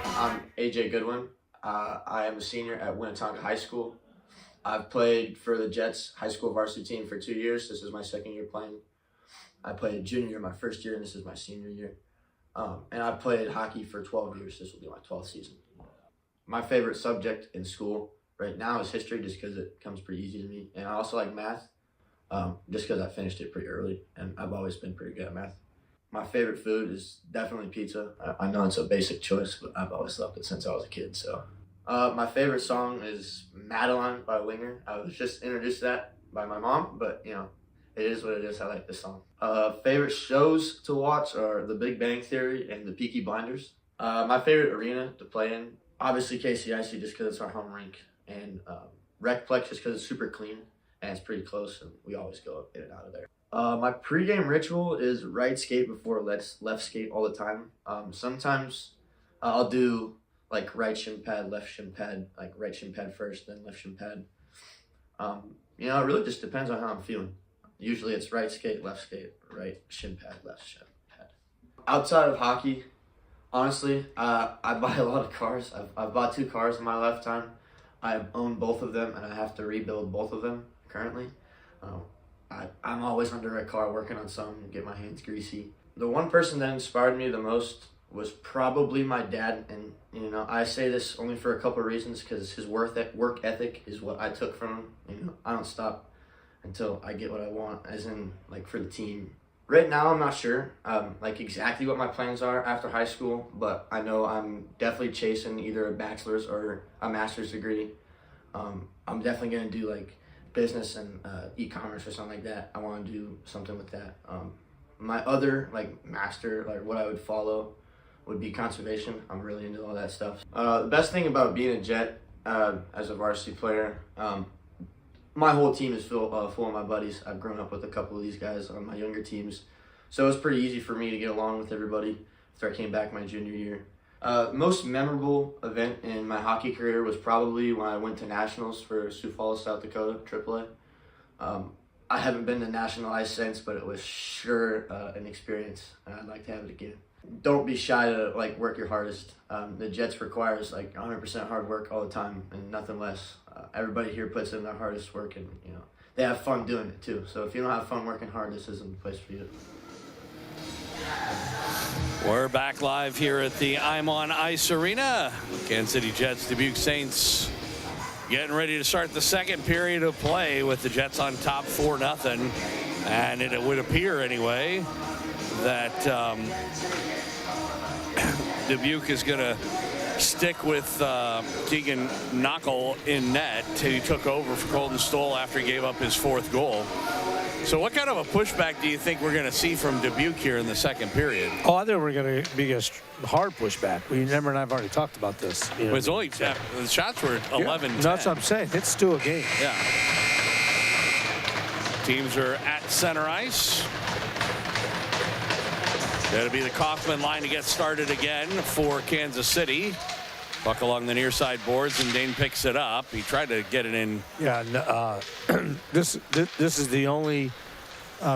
I'm AJ Goodwin. I am a senior at Winnetonka High School. I've played for the Jets high school varsity team for 2 years. This is my second year playing. I played junior year my first year, and this is my senior year. And I've played hockey for 12 years. This will be my 12th season. My favorite subject in school right now is history, just because it comes pretty easy to me. And I also like math, just because I finished it pretty early, and I've always been pretty good at math. My favorite food is definitely pizza. I know it's a basic choice, but I've always loved it since I was a kid. So, my favorite song is Madeline by Winger. I was just introduced to that by my mom, but it is what it is. I like this song. Favorite shows to watch are The Big Bang Theory and The Peaky Blinders. My favorite arena to play in, obviously KCIC, just because it's our home rink, and Recplex just because it's super clean and it's pretty close, and we always go in and out of there. My pregame ritual is right skate before left skate all the time. Sometimes I'll do like right shin pad, left shin pad, like right shin pad first, then left shin pad. It really just depends on how I'm feeling. Usually it's right skate, right shin pad, left shin pad. Outside of hockey, honestly, I buy a lot of cars. I've bought 2 cars in my lifetime. I own both of them, and I have to rebuild both of them currently. I'm always under a car working on something, get my hands greasy. The one person that inspired me the most was probably my dad, and I say this only for a couple of reasons, because his work ethic is what I took from him. I don't stop until I get what I want, as in like for the team. Right now, I'm not sure like exactly what my plans are after high school, but I know I'm definitely chasing either a bachelor's or a master's degree. I'm definitely gonna do like business and e-commerce or something like that. I want to do something with that. My other like master, like what I would follow, would be conservation. I'm really into all that stuff. The best thing about being a Jet as a varsity player, my whole team is full of my buddies. I've grown up with a couple of these guys on my younger teams, so it was pretty easy for me to get along with everybody after I came back my junior year. Most memorable event in my hockey career was probably when I went to nationals for Sioux Falls, South Dakota, AAA. I haven't been to national ice since, but it was sure an experience, and I'd like to have it again. Don't be shy to work your hardest. The Jets requires 100% hard work all the time and nothing less. Everybody here puts in their hardest work, and they have fun doing it too. So if you don't have fun working hard, this isn't the place for you. We're back live here at the I'm on Ice Arena. Kansas City Jets, Dubuque Saints getting ready to start the second period of play with the Jets on top 4-0. And it would appear anyway that Dubuque is going to stick with Keegan Knuckle in net. He took over for Colton Stoll after he gave up his 4th goal. So what kind of a pushback do you think we're going to see from Dubuque here in the second period? Oh, I think we're going to be a hard pushback. Remember, and I've already talked about this. You know, But it's only the shots were 11. No, that's what I'm saying. It's still a game. Yeah. Teams are at center ice. That'll be the Kaufman line to get started again for Kansas City. Puck along the near side boards, and Dane picks it up. He tried to get it in. Yeah, this is the only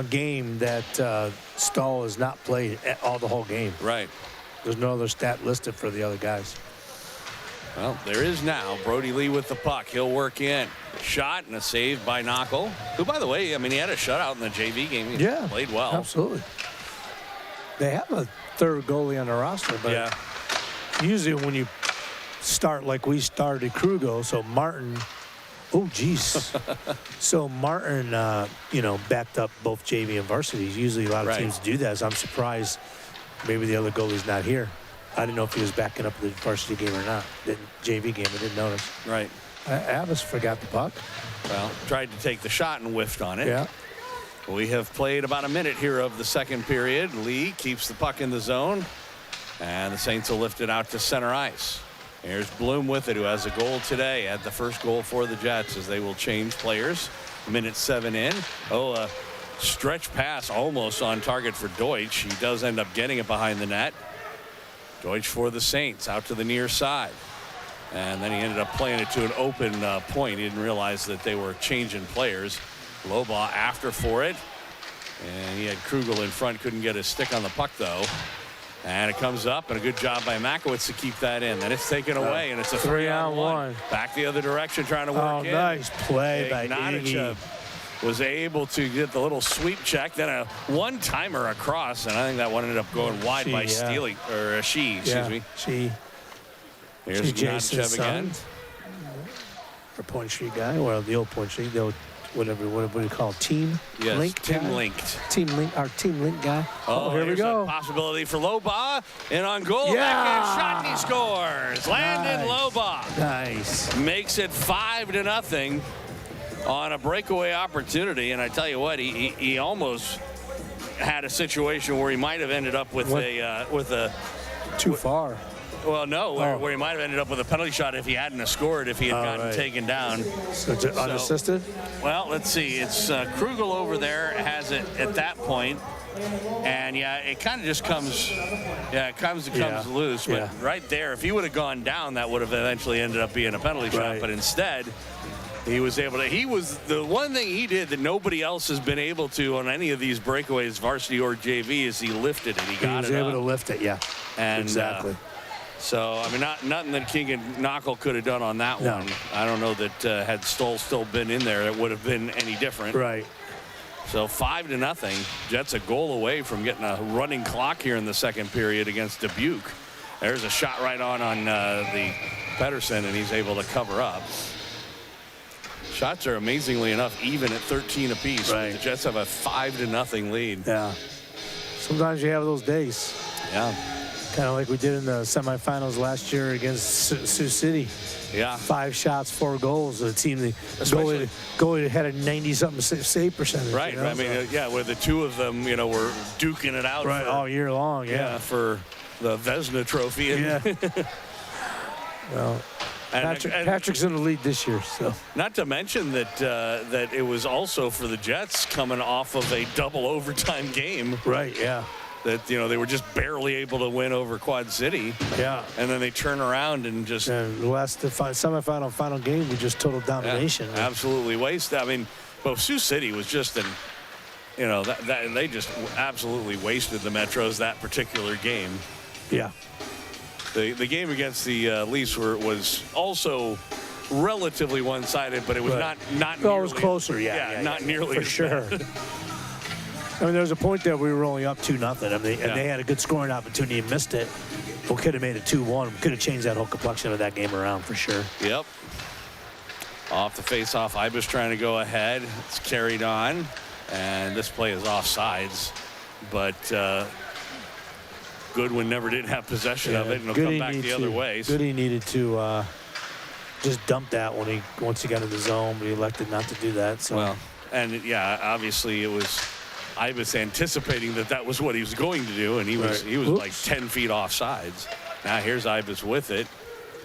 game that Stahl has not played the whole game. Right. There's no other stat listed for the other guys. Well, there is now. Brody Lee with the puck. He'll work in. Shot and a save by Knockel, who, by the way, I mean, he had a shutout in the JV game. He played well. Absolutely. They have a third goalie on the roster, but usually when you start like we started Krugo, so Martin, so Martin, backed up both JV and varsity. Usually a lot of teams do that, so I'm surprised maybe the other goalie's not here. I didn't know if he was backing up the varsity game or not. JV game, I didn't notice. Right. Abbas forgot the puck. Well, tried to take the shot and whiffed on it. Yeah. We have played about a minute here of the second period. Lee keeps the puck in the zone, and the Saints will lift it out to center ice. Here's Bloom with it, who has a goal today. Had the first goal for the Jets as they will change players. Minute 7 in. A stretch pass almost on target for Deutsch. He does end up getting it behind the net. Deutsch for the Saints out to the near side. And then he ended up playing it to an open point. He didn't realize that they were changing players. Lobaugh after for it. And he had Krugel in front. Couldn't get his stick on the puck, though. And it comes up, and a good job by Makowitz to keep that in. Then it's taken away, and it's a 3-on-1. Back the other direction, trying to work in. Nice play by Iggy. Was able to get the little sweep check, then a one-timer across, and I think that one ended up going wide by Steely, or She, excuse me. Here's Jason's again. Our Point Street guy, well, the old Point Street, the old, whatever, what do you call it? Team Link? Team Linked. Our Team Link guy. Oh, here we go. A possibility for Lobaugh, and on goal, backhand shot, and he scores. Landon Lobaugh. Nice. Makes it 5-0 on a breakaway opportunity, and I tell you what, he almost had a situation where he might have ended up with too far. Well, no, where he might have ended up with a penalty shot if he hadn't have scored, if he had gotten taken down. So it's unassisted? Well, let's see. It's Krugel over there has it at that point. And, it kind of just comes, comes loose. But right there, if he would have gone down, that would have eventually ended up being a penalty shot. But instead, he was able to. He was the one thing he did that nobody else has been able to on any of these breakaways, varsity or JV, is he lifted it. He was able to lift it, And, exactly. So, I mean, nothing that King and Knockel could have done on that one. I don't know that had Stoll still been in there, it would have been any different. Right. So 5-0. Jets a goal away from getting a running clock here in the second period against Dubuque. There's a shot right on the Pedersen, and he's able to cover up. Shots are amazingly enough even at 13 apiece. Right. The Jets have a 5-0 lead. Yeah. Sometimes you have those days. Yeah. Kind of like we did in the semifinals last year against Sioux City. Yeah. 5 shots, 4 goals. The team, the goalie had a 90-something save percentage. Right. I mean, where the two of them, were duking it out. Right. All year long. Yeah. For the Vezina Trophy. Well. Patrick's in the lead this year, so. Not to mention that it was also for the Jets coming off of a double overtime game. Right, yeah. That, they were just barely able to win over Quad City. Yeah. And then they turn around and just. And the semifinal final game, we just total domination. Yeah, absolutely wasted. I mean, Sioux City was just they just absolutely wasted the Metros that particular game. Yeah. The game against the Leafs was also relatively one-sided, but it was not nearly. It was closer, not nearly for sure. I mean, there was a point that we were only up 2-0. I mean, and they had a good scoring opportunity and missed it. We could have made it 2-1. We could have changed that whole complexion of that game around for sure. Yep. Off the face-off, Ibis trying to go ahead. It's carried on, and this play is offsides, but Goodwin never did have possession of it, and he'll come back the other way. Goody needed to just dump that once he got in the zone, but he elected not to do that. So. Well, And yeah, obviously it was Ibis anticipating that was what he was going to do, and he was like 10 feet off sides. Now here's Ibis with it,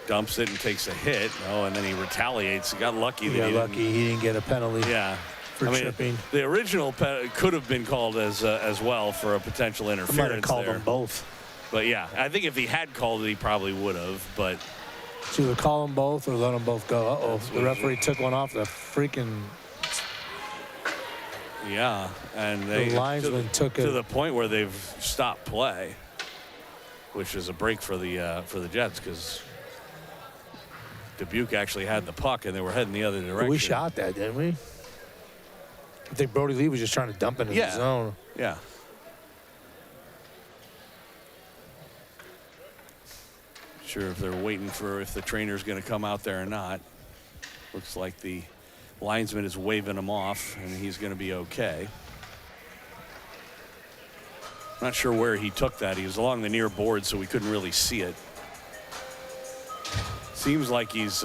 dumps it and takes a hit. Oh, and then he retaliates. He got lucky. He didn't get a penalty. Yeah. For tripping. The original could have been called as well for a potential interference. I might have called them both. But yeah, I think if he had called it, he probably would have. But so either call them both or let them both go. Uh-oh, the referee took one off the freaking. Yeah, and the linesman took it to the point where they've stopped play, which is a break for the Jets because Dubuque actually had the puck and they were heading the other direction. We shot that, didn't we? I think Brody Lee was just trying to dump it in the zone. Yeah. Sure if they're waiting for if the trainer's going to come out there or not. Looks like the linesman is waving him off and he's going to be okay. Not sure where he took that. He was along the near board, so we couldn't really see it. Seems like he's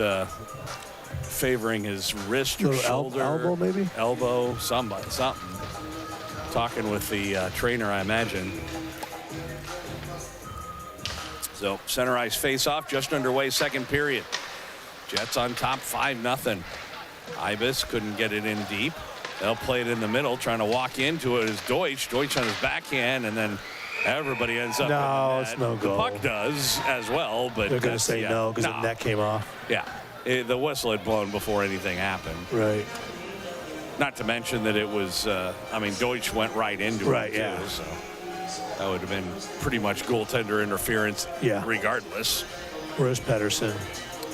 favoring his wrist or shoulder. Elbow, maybe? Elbow, something. Talking with the trainer, I imagine. So center ice face-off just underway, second period. Jets on top 5-0. Ibis couldn't get it in deep. They'll play it in the middle, trying to walk into it is Deutsch. Deutsch on his backhand, and then everybody ends up. No, it's no goal. The puck does as well, but they're going to say no because the net came off. Yeah, the whistle had blown before anything happened. Right. Not to mention that it was. Deutsch went right into it too, so that would have been pretty much goaltender interference. Yeah. Regardless. Where's Pedersen?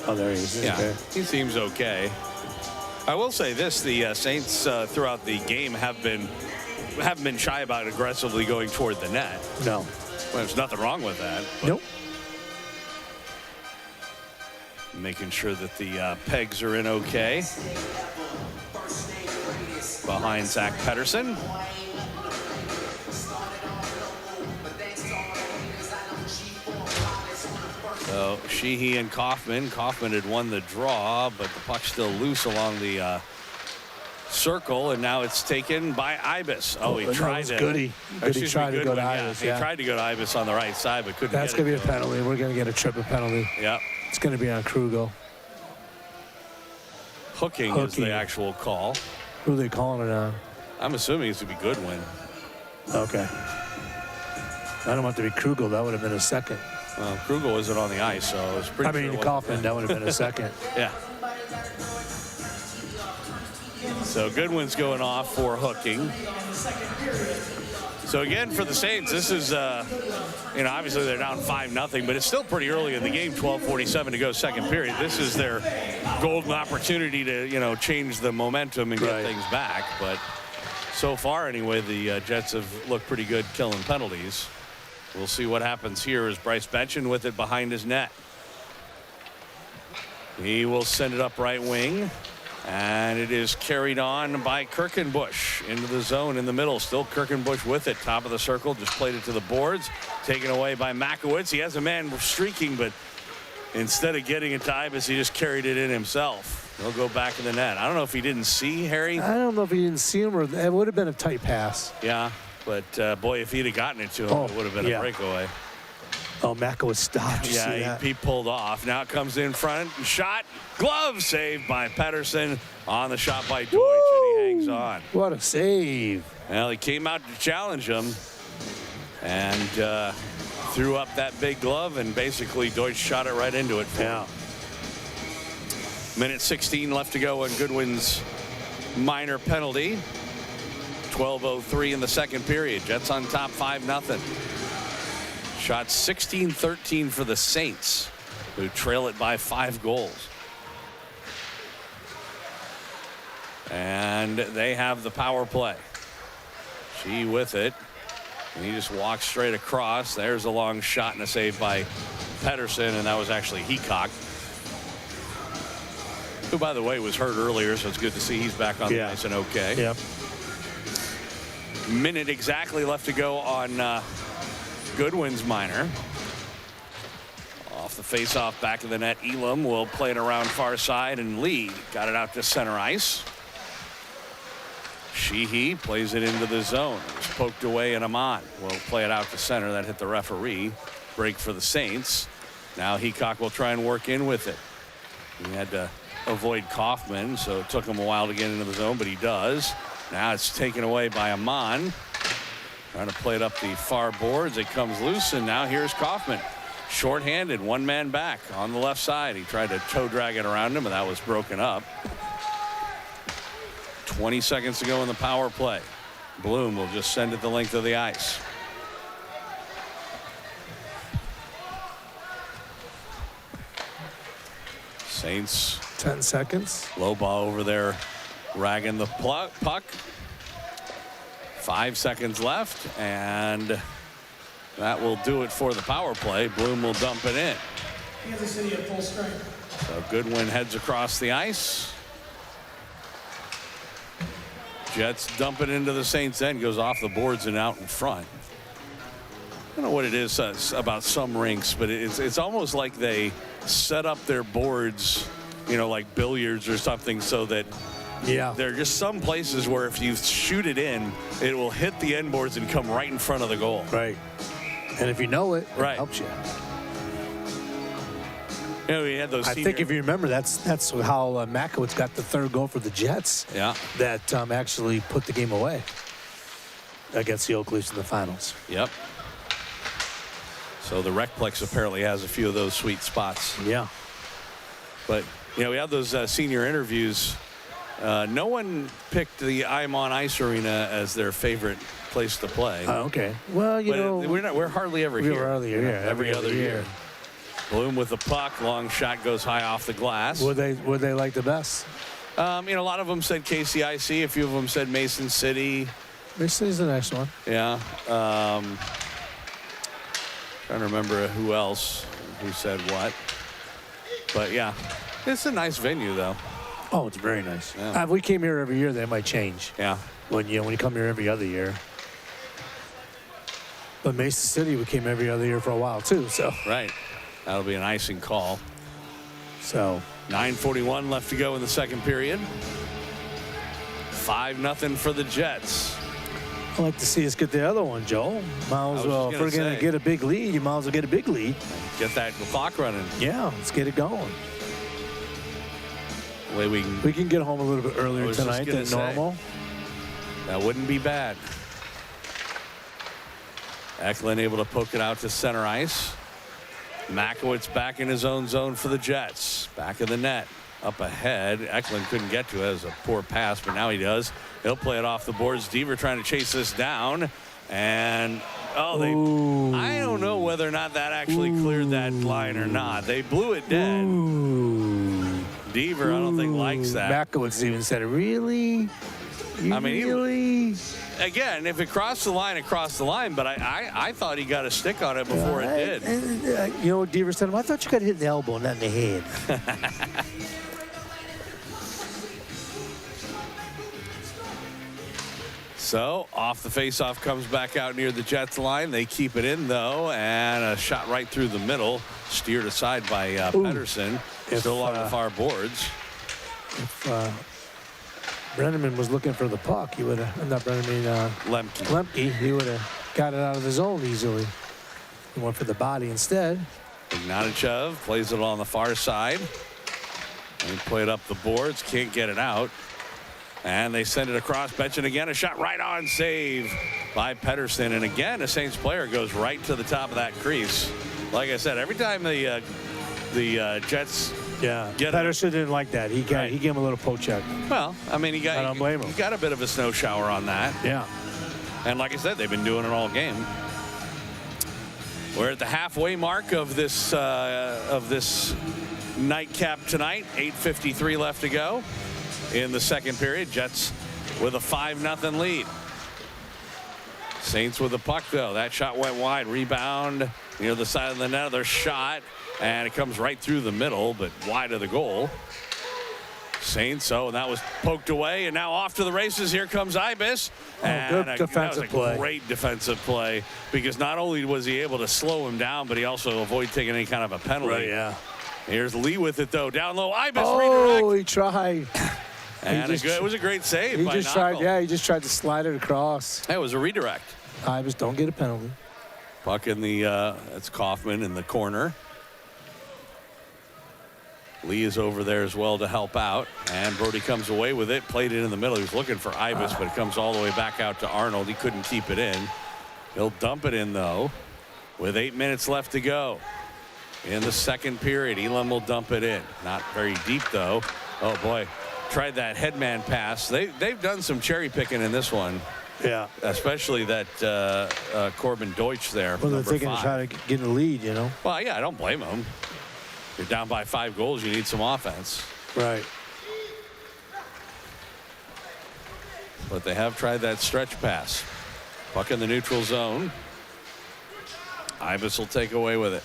Oh, there he is. Yeah, okay. He seems okay. I will say this: the Saints throughout the game haven't been shy about aggressively going toward the net. No. Well, there's nothing wrong with that. Nope. Making sure that the pegs are in okay. Behind Zach Pedersen. So Sheehy and Kaufman. Kaufman had won the draw, but the puck's still loose along the circle, and now it's taken by Ibis. Oh, he tried to. Goody tried to go to Ibis. He tried to go to Ibis on the right side, but couldn't. That's going to be a penalty. We're going to get a triple penalty. Yep. It's going to be on Krugel. Hooking is the actual call. Who are they calling it on? I'm assuming it's to be Goodwin. Okay. I don't want it to be Krugel. That would have been a second. Well, Krugel isn't on the ice, so it's pretty. Kaufman, that would have been a second. Yeah. So Goodwin's going off for hooking. So again, for the Saints, this is, obviously they're down 5-0, but it's still pretty early in the game, 12:47 to go, second period. This is their golden opportunity to, change the momentum and get things back. But so far, anyway, the Jets have looked pretty good killing penalties. We'll see what happens here as Bryce Benchen with it behind his net. He will send it up right wing. And it is carried on by Kirkenbush into the zone in the middle. Still Kirkenbush with it. Top of the circle. Just played it to the boards. Taken away by Makowitz. He has a man streaking, but instead of getting it to Ibis, he just carried it in himself. He'll go back in the net. I don't know if he didn't see Harry. I don't know if he didn't see him or it would have been a tight pass. Yeah, but boy, if he'd have gotten it to him, it would have been a breakaway. Oh, Makowitz stopped. Yeah, he pulled off. Now it comes in front. Shot. Glove saved by Pedersen on the shot by Deutsch, and he hangs on. What a save. Well, he came out to challenge him and threw up that big glove, and basically Deutsch shot it right into it. Yeah. Minute 16 left to go on Goodwin's minor penalty. 12:03 in the second period. Jets on top 5-0. Shot 16-13 for the Saints, who trail it by 5 goals. And they have the power play. She with it. And he just walks straight across. There's a long shot and a save by Pedersen, and that was actually Heacock, who, by the way, was hurt earlier, so it's good to see he's back on the ice and okay. Yep. Minute exactly left to go on Goodwin's minor. Off the face-off back of the net, Elam will play it around far side, and Lee got it out to center ice. Sheehy plays it into the zone. It was poked away, and Amon will play it out to center. That hit the referee. Break for the Saints. Now Heacock will try and work in with it. He had to avoid Kaufman, so it took him a while to get into the zone, but he does. Now it's taken away by Amon. Trying to play it up the far boards. It comes loose, and now here's Kaufman. Short-handed, one man back on the left side. He tried to toe drag it around him, and that was broken up. 20 seconds to go in the power play. Bloom will just send it the length of the ice. Saints. 10 seconds. Low ball over there, ragging the puck. 5 seconds left, and that will do it for the power play. Bloom will dump it in. Kansas City at full strength. So Goodwin heads across the ice. Jets dump it into the Saints end, goes off the boards and out in front. I don't know what it is about some rinks, but it's almost like they set up their boards, you know, like billiards or something, so that there are just some places where if you shoot it in, it will hit the end boards and come right in front of the goal. Right. And if you know it, right, it helps you. You know, we had those. I think if you remember, that's how Makowitz got the third goal for the Jets. Yeah. That actually put the game away against the Oak Leafs in the finals. Yep. So the Recplex apparently has a few of those sweet spots. Yeah. But, you know, we had those senior interviews. No one picked the I'm on Ice Arena as their favorite place to play. Okay. Well, you know, we're hardly ever here. We're hardly here. Every other year. Bloom with the puck. Long shot goes high off the glass. Would they like the best? You know, a lot of them said KCIC. A few of them said Mason City. Mason City's the next one. Yeah. Trying to remember who else who said what. But, yeah, it's a nice venue, though. Oh, it's very nice. Yeah. If we came here every year, that might change. Yeah. When you come here every other year. But Mason City, we came every other year for a while, too. So. Right. That'll be an icing call. So. 9:41 left to go in the second period. 5-0 for the Jets. I'd like to see us get the other one, Joel. Might as well. If we're going to get a big lead, you might as well get a big lead. Get that clock running. Yeah, let's get it going. Way we can get home a little bit earlier tonight than normal. That wouldn't be bad. Eklund able to poke it out to center ice. Makowitz back in his own zone for the Jets. Back of the net. Up ahead. Eklund couldn't get to it. It was a poor pass, but now he does. He'll play it off the boards. Deaver trying to chase this down. And, I don't know whether or not that actually cleared that line or not. They blew it dead. Deaver, I don't think, likes that. Makowitz even said, really? Really? Again, if it crossed the line, it crossed the line. But I thought he got a stick on it before it did. You know what Deaver said? I thought you got hit in the elbow, not in the head. So, off the faceoff comes back out near the Jets line. They keep it in, though, and a shot right through the middle. Steered aside by Pedersen. Still on the far boards. If Brenneman was looking for the puck, he would have, not Brenneman, Lemke, he would have got it out of the zone easily. He went for the body instead. Ignatichev plays it on the far side. They play it up the boards, can't get it out. And they send it across. Benson again, a shot right on, save by Pedersen. And again, a Saints player goes right to the top of that crease. Like I said, every time the Jets get Pedersen didn't like that. He gave him a little poke check. Well, I mean, he don't blame him. He got a bit of a snow shower on that. Yeah. And like I said, they've been doing it all game. We're at the halfway mark of this nightcap tonight. 8:53 left to go in the second period. Jets with a 5-0 lead. Saints with the puck, though. That shot went wide. Rebound near the side of the net. Another shot, and it comes right through the middle, but wide of the goal. Saints, and that was poked away, and now off to the races. Here comes Ibis. Good defensive play. Great defensive play, because not only was he able to slow him down, but he also avoided taking any kind of a penalty. Right, yeah. Here's Lee with it, though. Down low, Ibis redirect. Oh, he tried. And it was a great save He by just Knockel. tried, he just tried to slide it across. That was a redirect. Ibis don't get a penalty. Puck in the, that's Kaufman in the corner. Lee is over there as well to help out. And Brody comes away with it, played it in the middle. He was looking for Ibis, but it comes all the way back out to Arnold. He couldn't keep it in. He'll dump it in, though, with 8 minutes left to go. In the second period, Elam will dump it in. Not very deep, though. Oh, boy. Tried that headman pass. They've done some cherry picking in this one. Yeah. Especially that Corbin Deutsch there. Well, they're thinking to 5. try to get in the lead, you know. Well, yeah, I don't blame them. You're down by 5 goals. You need some offense. Right. But they have tried that stretch pass. Puck in the neutral zone. Ibis will take away with it.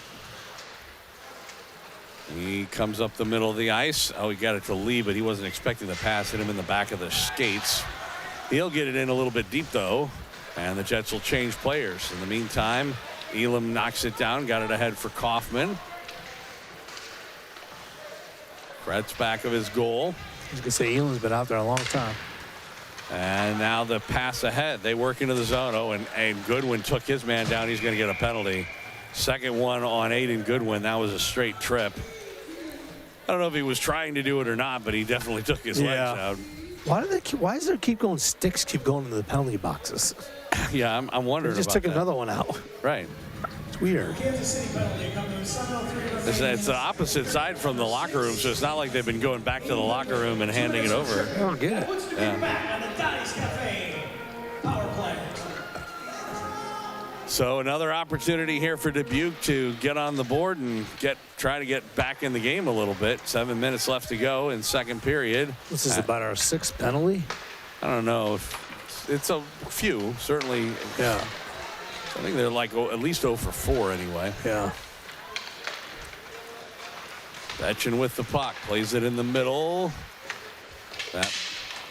He comes up the middle of the ice. Oh, he got it to Lee, but he wasn't expecting the pass. Hit him in the back of the skates. He'll get it in a little bit deep, though. And the Jets will change players. In the meantime, Elam knocks it down. Got it ahead for Kaufman. Brett's back of his goal. I was going to say Elam's been out there a long time. And now the pass ahead. They work into the zone. Oh, and Goodwin took his man down. He's going to get a penalty. Second one on Aiden Goodwin. That was a straight trip. I don't know if he was trying to do it or not, but he definitely took his legs out. Why does there keep going sticks keep going into the penalty boxes? Yeah, I'm wondering They just about took that. another one out. Right. It's weird. It's the opposite side from the locker room, so it's not like they've been going back to the locker room and handing it over. I don't get it. So another opportunity here for Dubuque to get on the board and try to get back in the game a little bit. 7 minutes left to go in second period. This is about our 6th penalty. I don't know. It's a few, certainly. Yeah. I think they're like at least 0 for 4 anyway. Yeah. Betchin with the puck, plays it in the middle. That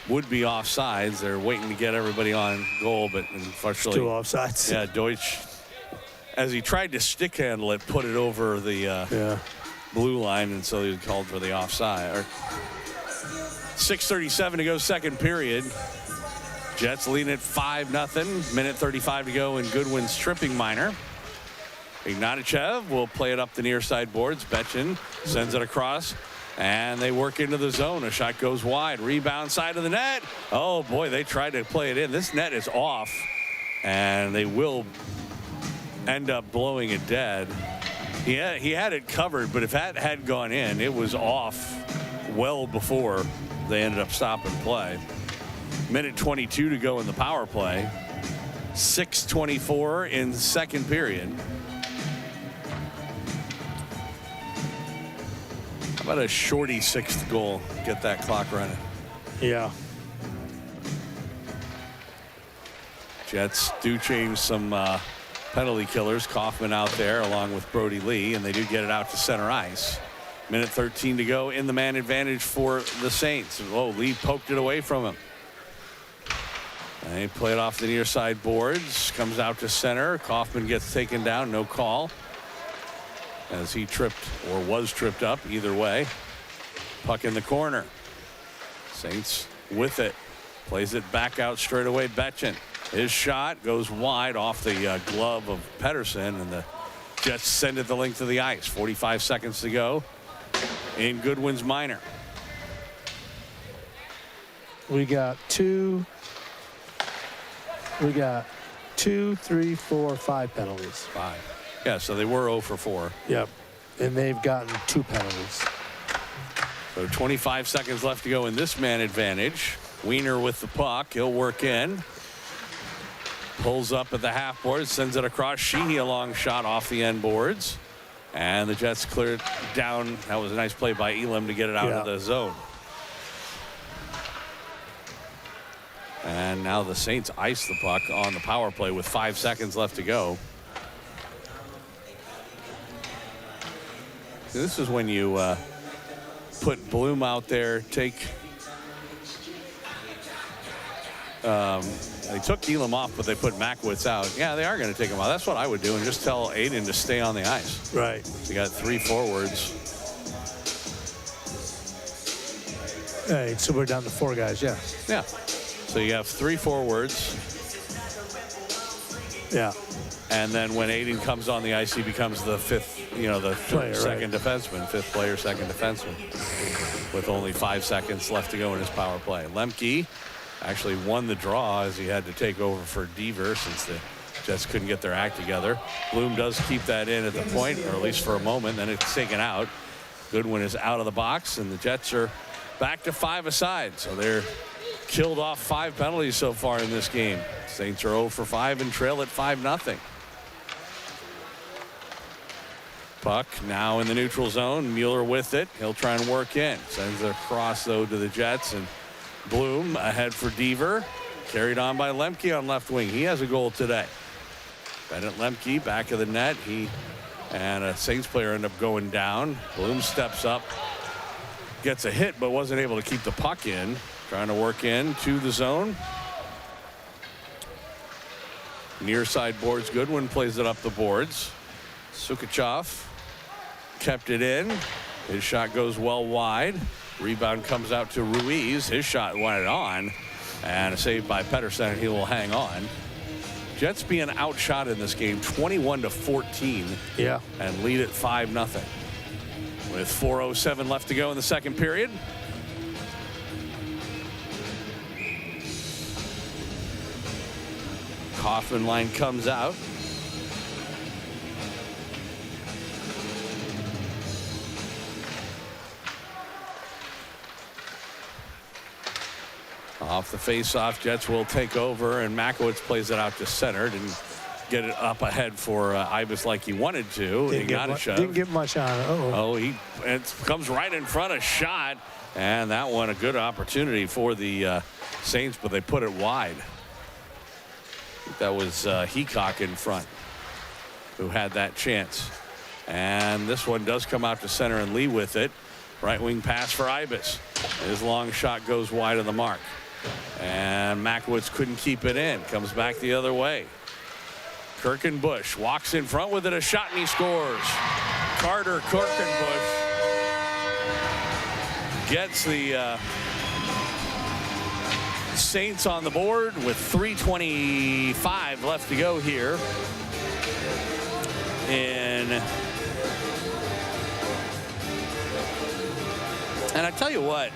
would be offsides. They're waiting to get everybody on goal, but unfortunately, Still offsides. Yeah, Deutsch, as he tried to stick handle it, put it over the blue line, and so he called for the offside. 6:37 to go, second period. Jets leading at 5-0. Minute 35 to go in Goodwin's tripping minor. Ignatichev will play it up the near side boards. Betchin sends it across, and they work into the zone. A shot goes wide. Rebound side of the net. Oh, boy, they tried to play it in. This net is off, and they will end up blowing it dead. He had it covered, but if that had gone in, it was off well before they ended up stopping play. Minute 22 to go in the power play. 6:24 in second period. How about a shorty 6th goal? Get that clock running. Yeah. Jets do change some penalty killers. Kaufman out there along with Brody Lee, and they do get it out to center ice. Minute 13 to go in the man advantage for the Saints. Oh, Lee poked it away from him. And they play it off the near side boards. Comes out to center. Kaufman gets taken down. No call. As he tripped or was tripped up. Either way. Puck in the corner. Saints with it. Plays it back out straight away. Betchin. His shot goes wide off the glove of Pedersen. And the Jets send it the length of the ice. 45 seconds to go in Goodwin's minor. We got 2, 3, 4, 5 penalties. 5. Yeah, so they were 0 for 4. Yep. And they've gotten 2 penalties. So 25 seconds left to go in this man advantage. Wiener with the puck. He'll work in. Pulls up at the half board. Sends it across. Sheehy a long shot off the end boards. And the Jets clear it down. That was a nice play by Elam to get it out of the zone. And now the Saints ice the puck on the power play with 5 seconds left to go. This is when you put Bloom out there, take they took Elam off, but they put Mackwitz out. Yeah, they are going to take him out. That's what I would do, and just tell Aiden to stay on the ice. Right. You got 3 forwards. Hey, so we're down to 4 guys, yeah. Yeah. So you have 3 forwards. Yeah. And then when Aiden comes on the ice, he becomes the 5th, the Player, second defenseman, 5th player, second defenseman, with only 5 seconds left to go in his power play. Lemke actually won the draw as he had to take over for Deaver since the Jets couldn't get their act together. Bloom does keep that in at the point, or at least for a moment, then it's taken out. Goodwin is out of the box, and the Jets are back to 5 aside. So they're killed off 5 penalties so far in this game. Saints are 0 for 5 and trail at 5-0. Puck now in the neutral zone. Mueller with it. He'll try and work in. Sends it across, though, to the Jets. And Bloom ahead for Deaver. Carried on by Lemke on left wing. He has a goal today. Bennett Lemke, back of the net. He and a Saints player end up going down. Bloom steps up. Gets a hit, but wasn't able to keep the puck in. Trying to work in to the zone. Near side boards. Goodwin plays it up the boards. Sukichov kept it in. His shot goes well wide. Rebound comes out to Ruiz. His shot went on. And a save by Pettersson, and he will hang on. Jets being outshot in this game 21-14. Yeah. And lead at 5-0. With 4:07 left to go in the second period. Kaufman line comes out. Off the face-off, Jets will take over, and Makowitz plays it out to center. Didn't get it up ahead for Ibis like he wanted to. He got a shove. Didn't get much on it. It comes right in front of shot, and that one a good opportunity for the Saints, but they put it wide. I think that was Heacock in front who had that chance. And this one does come out to center, and Lee with it. Right wing pass for Ibis. His long shot goes wide of the mark. And Makowitz couldn't keep it in. Comes back the other way. Kirkenbush walks in front with it, a shot, and he scores. Carter Kirkenbush gets the Saints on the board with 3:25 left to go here and I tell you what,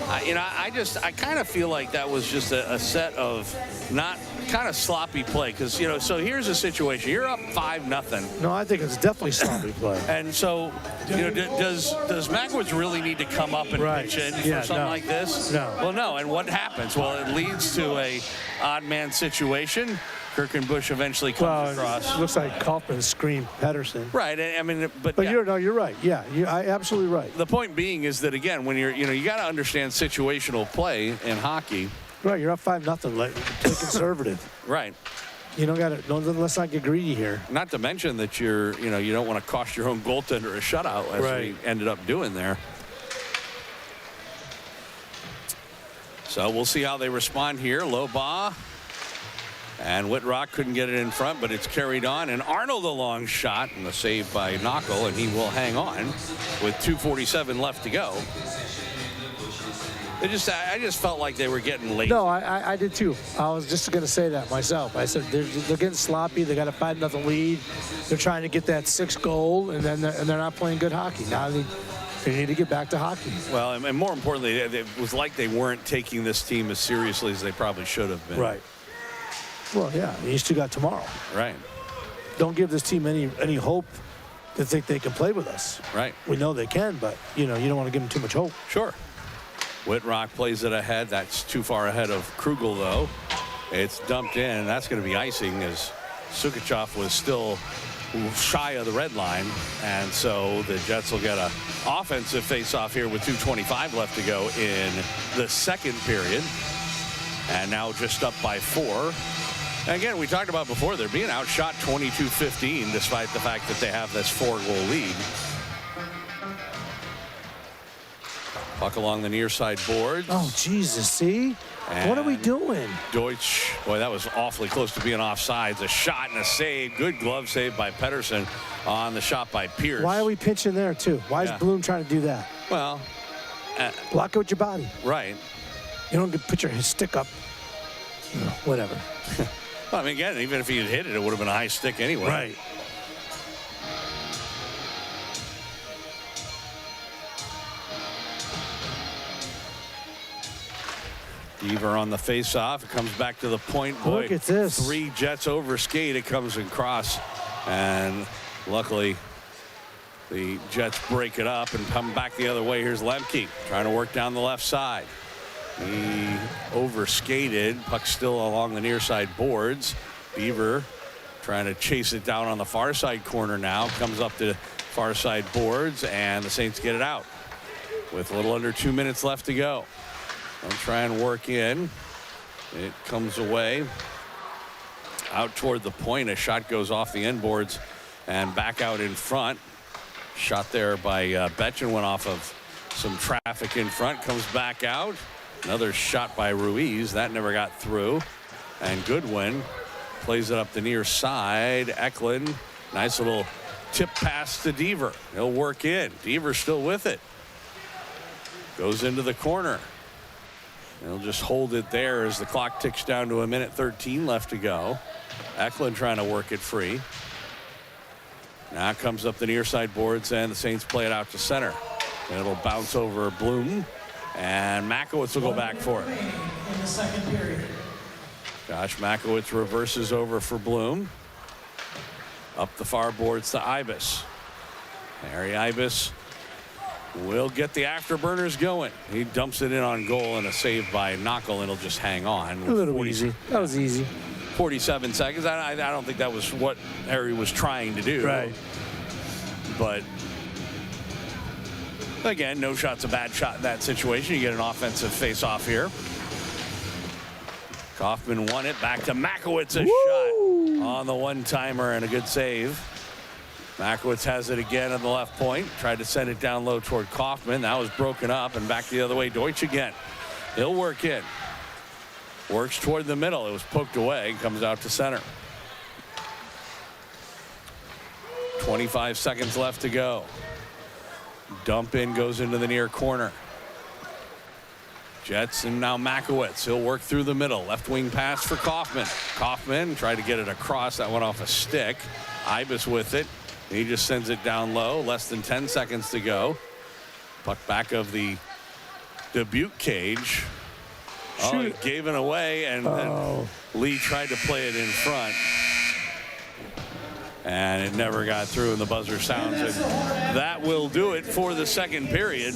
I kind of feel like that was just a set of not kind of sloppy play, because so here's a situation: you're up 5-0. No, I think it's definitely sloppy play. And so does Makowitz really need to come up and pitch in for something like this? No. Well, no. And what happens? Well, it leads to a odd man situation. Kirkenbush eventually comes across. It looks like Kaufman screamed Pettersson. Right. I mean, but you're right. Yeah, you're absolutely right. The point being is that, again, when you got to understand situational play in hockey. Right. You're up 5-0. Play conservative. Right. You let's not get greedy here. Not to mention that you don't want to cost your own goaltender a shutout, as we ended up doing there. So we'll see how they respond here. Loba. And Whitrock couldn't get it in front, but it's carried on. And Arnold a long shot and a save by Knockel, and he will hang on with 2:47 left to go. I just felt like they were getting late. No, I did too. I was just going to say that myself. I said they're getting sloppy. They got a 5-0 lead. They're trying to get that 6th goal, and they're not playing good hockey. Now they need to get back to hockey. Well, and more importantly, it was like they weren't taking this team as seriously as they probably should have been. Right. Well, yeah, you still got tomorrow. Right. Don't give this team any hope to think they can play with us. Right. We know they can, but you don't want to give them too much hope. Sure. Whitrock plays it ahead. That's too far ahead of Krugel, though. It's dumped in, and that's going to be icing, as Sukichov was still shy of the red line. And so the Jets will get an offensive face-off here with 2:25 left to go in the second period. And now just up by 4. And again, we talked about before, they're being outshot 22-15, despite the fact that they have this 4-goal lead. Puck along the near side boards. Oh, Jesus, see? And what are we doing? Deutsch, boy, that was awfully close to being offsides. A shot and a save. Good glove save by Pettersson on the shot by Pierce. Why are we pitching there, too? Why is Bloom trying to do that? Well, Block it with your body. Right. You don't put your stick up. No, whatever. Well, I mean, again, even if he had hit it, it would have been a high stick anyway. Right. Deaver on the face-off. It comes back to the point. Boy, look at this. 3 Jets over skate. It comes across. And luckily, the Jets break it up and come back the other way. Here's Lemke trying to work down the left side. He overskated. Puck still along the near side boards. Beaver trying to chase it down on the far side corner now. Comes up to far side boards, and the Saints get it out with a little under 2 minutes left to go. They'll try and work in. It comes away out toward the point. A shot goes off the end boards and back out in front. Shot there by Betchen went off of some traffic in front. Comes back out. Another shot by Ruiz. That never got through. And Goodwin plays it up the near side. Eklund. Nice little tip pass to Deaver. He'll work in. Deaver's still with it. Goes into the corner. They'll just hold it there as the clock ticks down to 1:13 left to go. Eklund trying to work it free. Now it comes up the near side boards, and the Saints play it out to center. And it'll bounce over Bloom, and Makowitz will go back for it. In the second period. Josh Makowitz reverses over for Bloom. Up the far boards to Ibis. Harry Ibis will get the afterburners going. He dumps it in on goal, and a save by Knockel, and it'll just hang on. A little easy. That was easy. 47 seconds. I don't think that was what Harry was trying to do. Right. But again, no shot's a bad shot in that situation. You get an offensive face-off here. Kaufman won it. Back to Makowitz. A shot on the one-timer and a good save. Makowitz has it again on the left point. Tried to send it down low toward Kaufman. That was broken up, and back the other way. Deutsch again. He'll work in. Works toward the middle. It was poked away. Comes out to center. 25 seconds left to go. Dump in goes into the near corner. Jets and now Makowitz. He'll work through the middle. Left wing pass for Kaufman. Kaufman tried to get it across. That went off a stick. Ibis with it. He just sends it down low. Less than 10 seconds to go. Puck back of the Dubuque cage. Oh, he gave it away, and Lee tried to play it in front. And it never got through, and the buzzer sounds. And that will do it for the second period.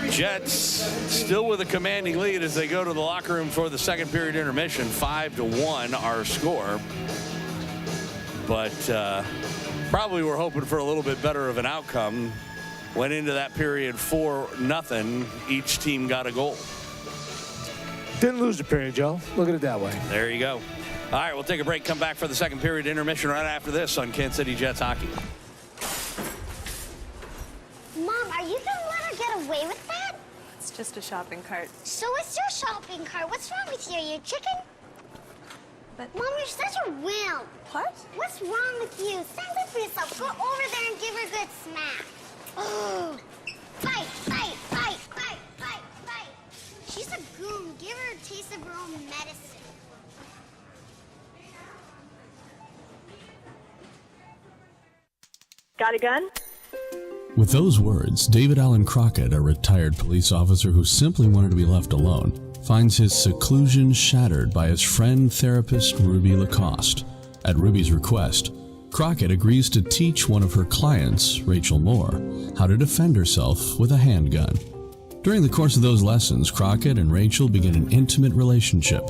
Jets still with a commanding lead as they go to the locker room for the second period intermission. 5-1 our score. But probably we're hoping for a little bit better of an outcome. Went into that period 4-0. Each team got a goal. Didn't lose the period, Joe. Look at it that way. There you go. All right, we'll take a break. Come back for the second period intermission right after this on Kansas City Jets hockey. Mom, are you gonna let her get away with that? It's just a shopping cart. So it's your shopping cart. What's wrong with you? You're chicken? But Mom, you're such a wimp. what? What's wrong with you? Stand up for yourself. Go over there and give her a good smack. Oh, fight, fight, fight, fight, fight, fight. She's a goon. Give her a taste of her own medicine. Got a gun? With those words, David Allen Crockett, a retired police officer who simply wanted to be left alone, finds his seclusion shattered by his friend therapist Ruby Lacoste. At Ruby's request, Crockett agrees to teach one of her clients, Rachel Moore, how to defend herself with a handgun. During the course of those lessons, Crockett and Rachel begin an intimate relationship.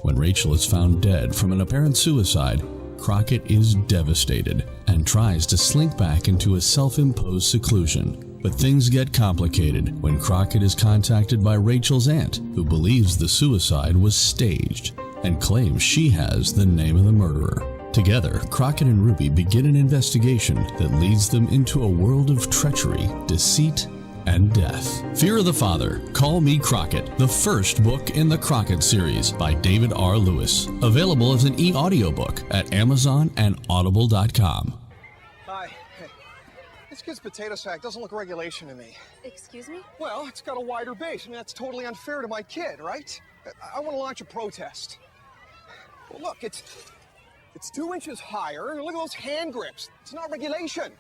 When Rachel is found dead from an apparent suicide, Crockett is devastated and tries to slink back into a self-imposed seclusion. But things get complicated when Crockett is contacted by Rachel's aunt, who believes the suicide was staged and claims she has the name of the murderer. Together, Crockett and Ruby begin an investigation that leads them into a world of treachery, deceit, and death. Fear of the Father, Call Me Crockett, the first book in the Crockett series by David R. Lewis. Available as an e-audiobook at Amazon and Audible.com. Hi. It's kid's potato sack doesn't look regulation to me. Excuse me? Well, it's got a wider base. I mean, that's totally unfair to my kid, right? I want to launch a protest. Well, look, it's 2 inches higher, and look at those hand grips. It's not regulation.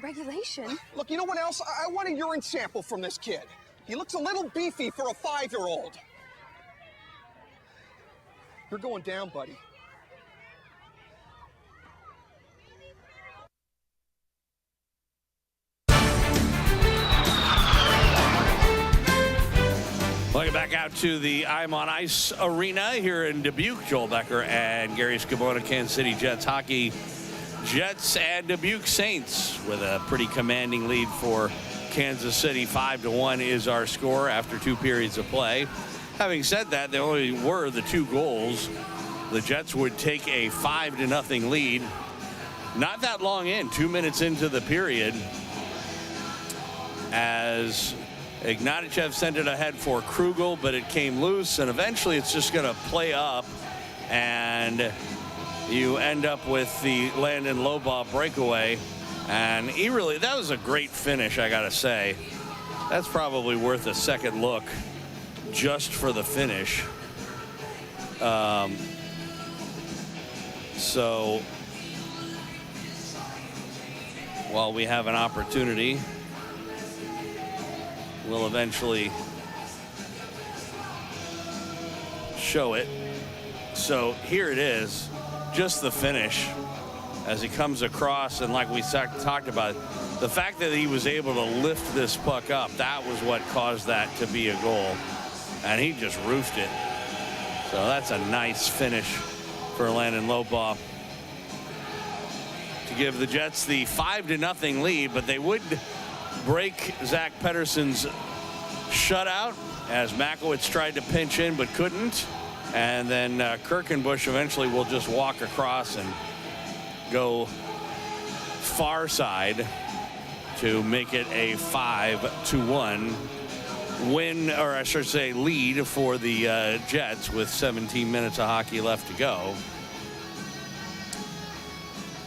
Regulation? Look, you know what else? I want a urine sample from this kid. He looks a little beefy for a 5-year-old. You're going down, buddy. Welcome back out to the I'm on Ice Arena here in Dubuque. Joel Becker and Gary Scavone, Kansas City Jets hockey. Jets and Dubuque Saints with a pretty commanding lead for Kansas City. 5-1 is our score after 2 periods of play. Having said that, there only were the 2 goals. The Jets would take a 5-0 lead. Not that long in, 2 minutes into the period, as Ignatichev sent it ahead for Krugel, but it came loose, and eventually it's just going to play up, and you end up with the Landon Lobaugh breakaway. And that was a great finish, I got to say. That's probably worth a second look just for the finish. So while we have an opportunity, we'll eventually show it. So here it is, just the finish as he comes across, and like we talked about, the fact that he was able to lift this puck up, that was what caused that to be a goal, and he just roofed it. So that's a nice finish for Landon Lobaugh to give the Jets the 5-0 lead, but they would break Zach Pettersson's shutout as Makowitz tried to pinch in but couldn't, and then Kirkenbush eventually will just walk across and go far side to make it a 5-1 win, or I should say lead, for the Jets with 17 minutes of hockey left to go.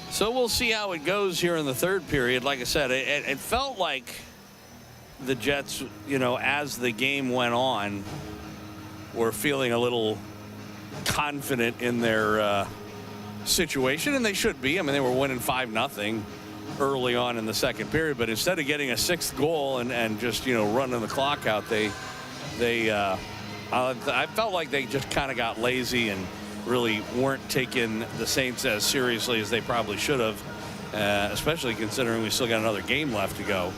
So we'll see how it goes here in the third period. Like I said, it felt like the Jets, as the game went on, were feeling a little confident in their situation, and they should be. I mean, they were winning 5-0 early on in the second period, but instead of getting a 6th goal and just running the clock out, I felt like they just kind of got lazy and really weren't taking the Saints as seriously as they probably should have, especially considering we still got another game left to go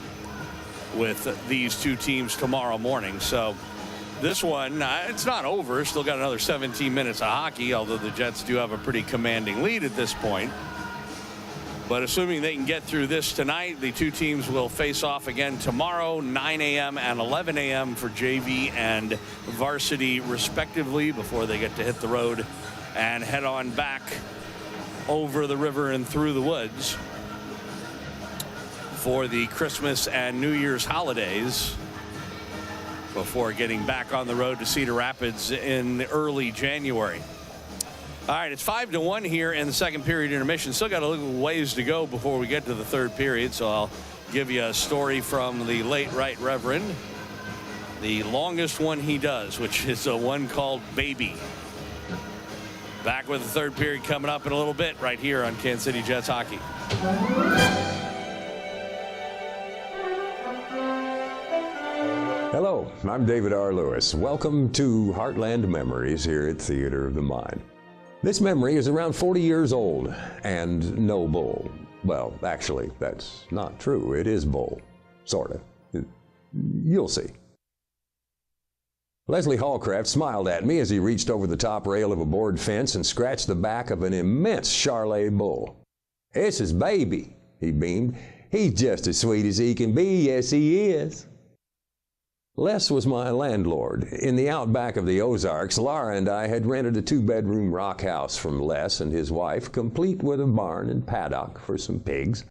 with these 2 teams tomorrow morning. So this one, it's not over. Still got another 17 minutes of hockey, although the Jets do have a pretty commanding lead at this point. But assuming they can get through this tonight, the 2 teams will face off again tomorrow, 9 a.m. and 11 a.m. for JV and varsity respectively, before they get to hit the road and head on back over the river and through the woods for the Christmas and New Year's holidays, before getting back on the road to Cedar Rapids in early January. All right, it's 5-1 here in the second period intermission. Still got a little ways to go before we get to the third period, so I'll give you a story from the late Right Reverend, the longest one he does, which is a one called Baby. Back with the third period coming up in a little bit right here on Kansas City Jets Hockey. Hello, I'm David R. Lewis. Welcome to Heartland Memories here at Theater of the Mind. This memory is around 40 years old and no bull. Well, actually, that's not true. It is bull. Sort of. You'll see. Leslie Hallcraft smiled at me as he reached over the top rail of a board fence and scratched the back of an immense Charolais bull. "It's his baby," he beamed. "He's just as sweet as he can be. Yes, he is." Les was my landlord. In the outback of the Ozarks, Laura and I had rented a 2-bedroom rock house from Les and his wife, complete with a barn and paddock for some pigs,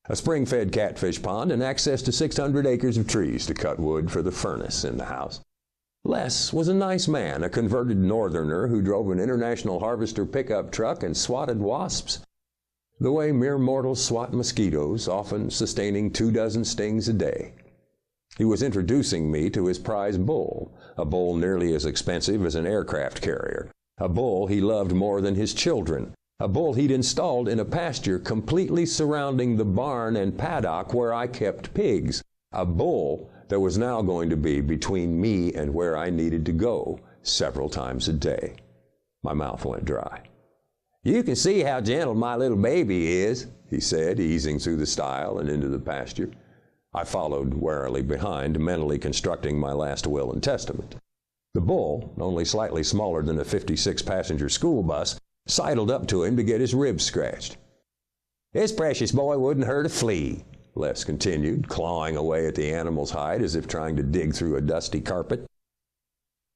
a spring-fed catfish pond, and access to 600 acres of trees to cut wood for the furnace in the house. Les was a nice man, a converted northerner who drove an International Harvester pickup truck and swatted wasps. the way mere mortals swat mosquitoes, often sustaining 24 stings a day. He was introducing me to his prize bull, a bull nearly as expensive as an aircraft carrier, a bull he loved more than his children, a bull he'd installed in a pasture completely surrounding the barn and paddock where I kept pigs, a bull that was now going to be between me and where I needed to go several times a day. My mouth went dry. "You can see how gentle my little baby is," he said, easing through the stile and into the pasture. I followed warily behind, mentally constructing my last will and testament. The bull, only slightly smaller than a 56-passenger school bus, sidled up to him to get his ribs scratched. "This precious boy wouldn't hurt a flea," Les continued, clawing away at the animal's hide as if trying to dig through a dusty carpet.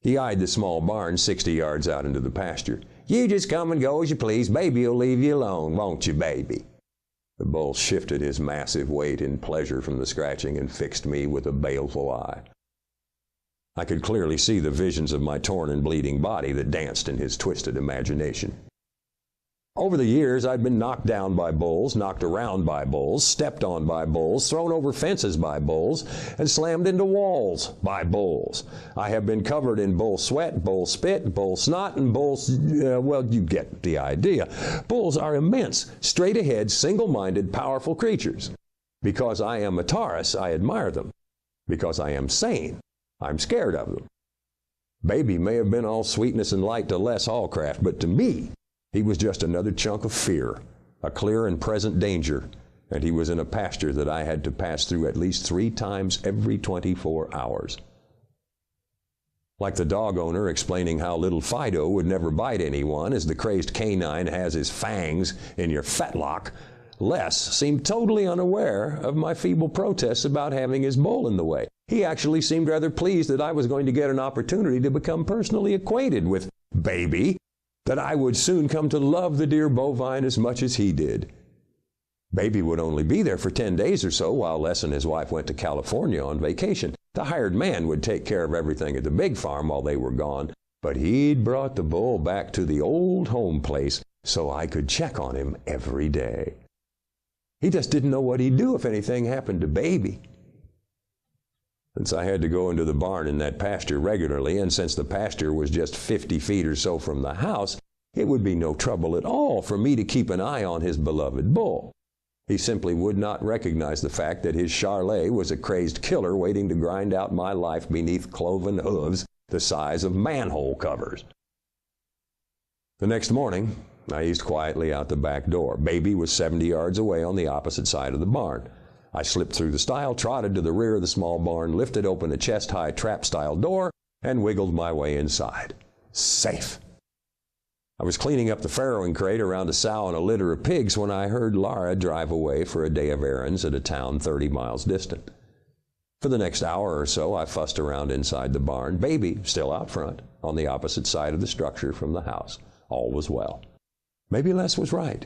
He eyed the small barn 60 yards out into the pasture. "You just come and go as you please. Baby'll leave you alone, won't you, baby?" The bull shifted his massive weight in pleasure from the scratching and fixed me with a baleful eye. I could clearly see the visions of my torn and bleeding body that danced in his twisted imagination. Over the years, I'd been knocked down by bulls, knocked around by bulls, stepped on by bulls, thrown over fences by bulls, and slammed into walls by bulls. I have been covered in bull sweat, bull spit, bull snot, and well, you get the idea. Bulls are immense, straight-ahead, single-minded, powerful creatures. Because I am a Taurus, I admire them. Because I am sane, I'm scared of them. Baby may have been all sweetness and light to Les Hallcraft, but to me, he was just another chunk of fear, a clear and present danger, and he was in a pasture that I had to pass through at least 3 times every 24 hours. Like the dog owner explaining how little Fido would never bite anyone as the crazed canine has his fangs in your fetlock, Les seemed totally unaware of my feeble protests about having his bull in the way. He actually seemed rather pleased that I was going to get an opportunity to become personally acquainted with Baby, that I would soon come to love the dear bovine as much as he did. Baby would only be there for 10 days or so while Les and his wife went to California on vacation. The hired man would take care of everything at the big farm while they were gone, but he'd brought the bull back to the old home place so I could check on him every day. He just didn't know what he'd do if anything happened to Baby. Since I had to go into the barn in that pasture regularly, and since the pasture was just 50 feet or so from the house, it would be no trouble at all for me to keep an eye on his beloved bull. He simply would not recognize the fact that his Charlet was a crazed killer waiting to grind out my life beneath cloven hooves the size of manhole covers. The next morning, I eased quietly out the back door. Baby was 70 yards away on the opposite side of the barn. I slipped through the stile, trotted to the rear of the small barn, lifted open a chest-high trap-style door, and wiggled my way inside. Safe. I was cleaning up the farrowing crate around a sow and a litter of pigs when I heard Laura drive away for a day of errands at a town 30 miles distant. For the next hour or so, I fussed around inside the barn, Baby still out front, on the opposite side of the structure from the house. All was well. Maybe Les was right.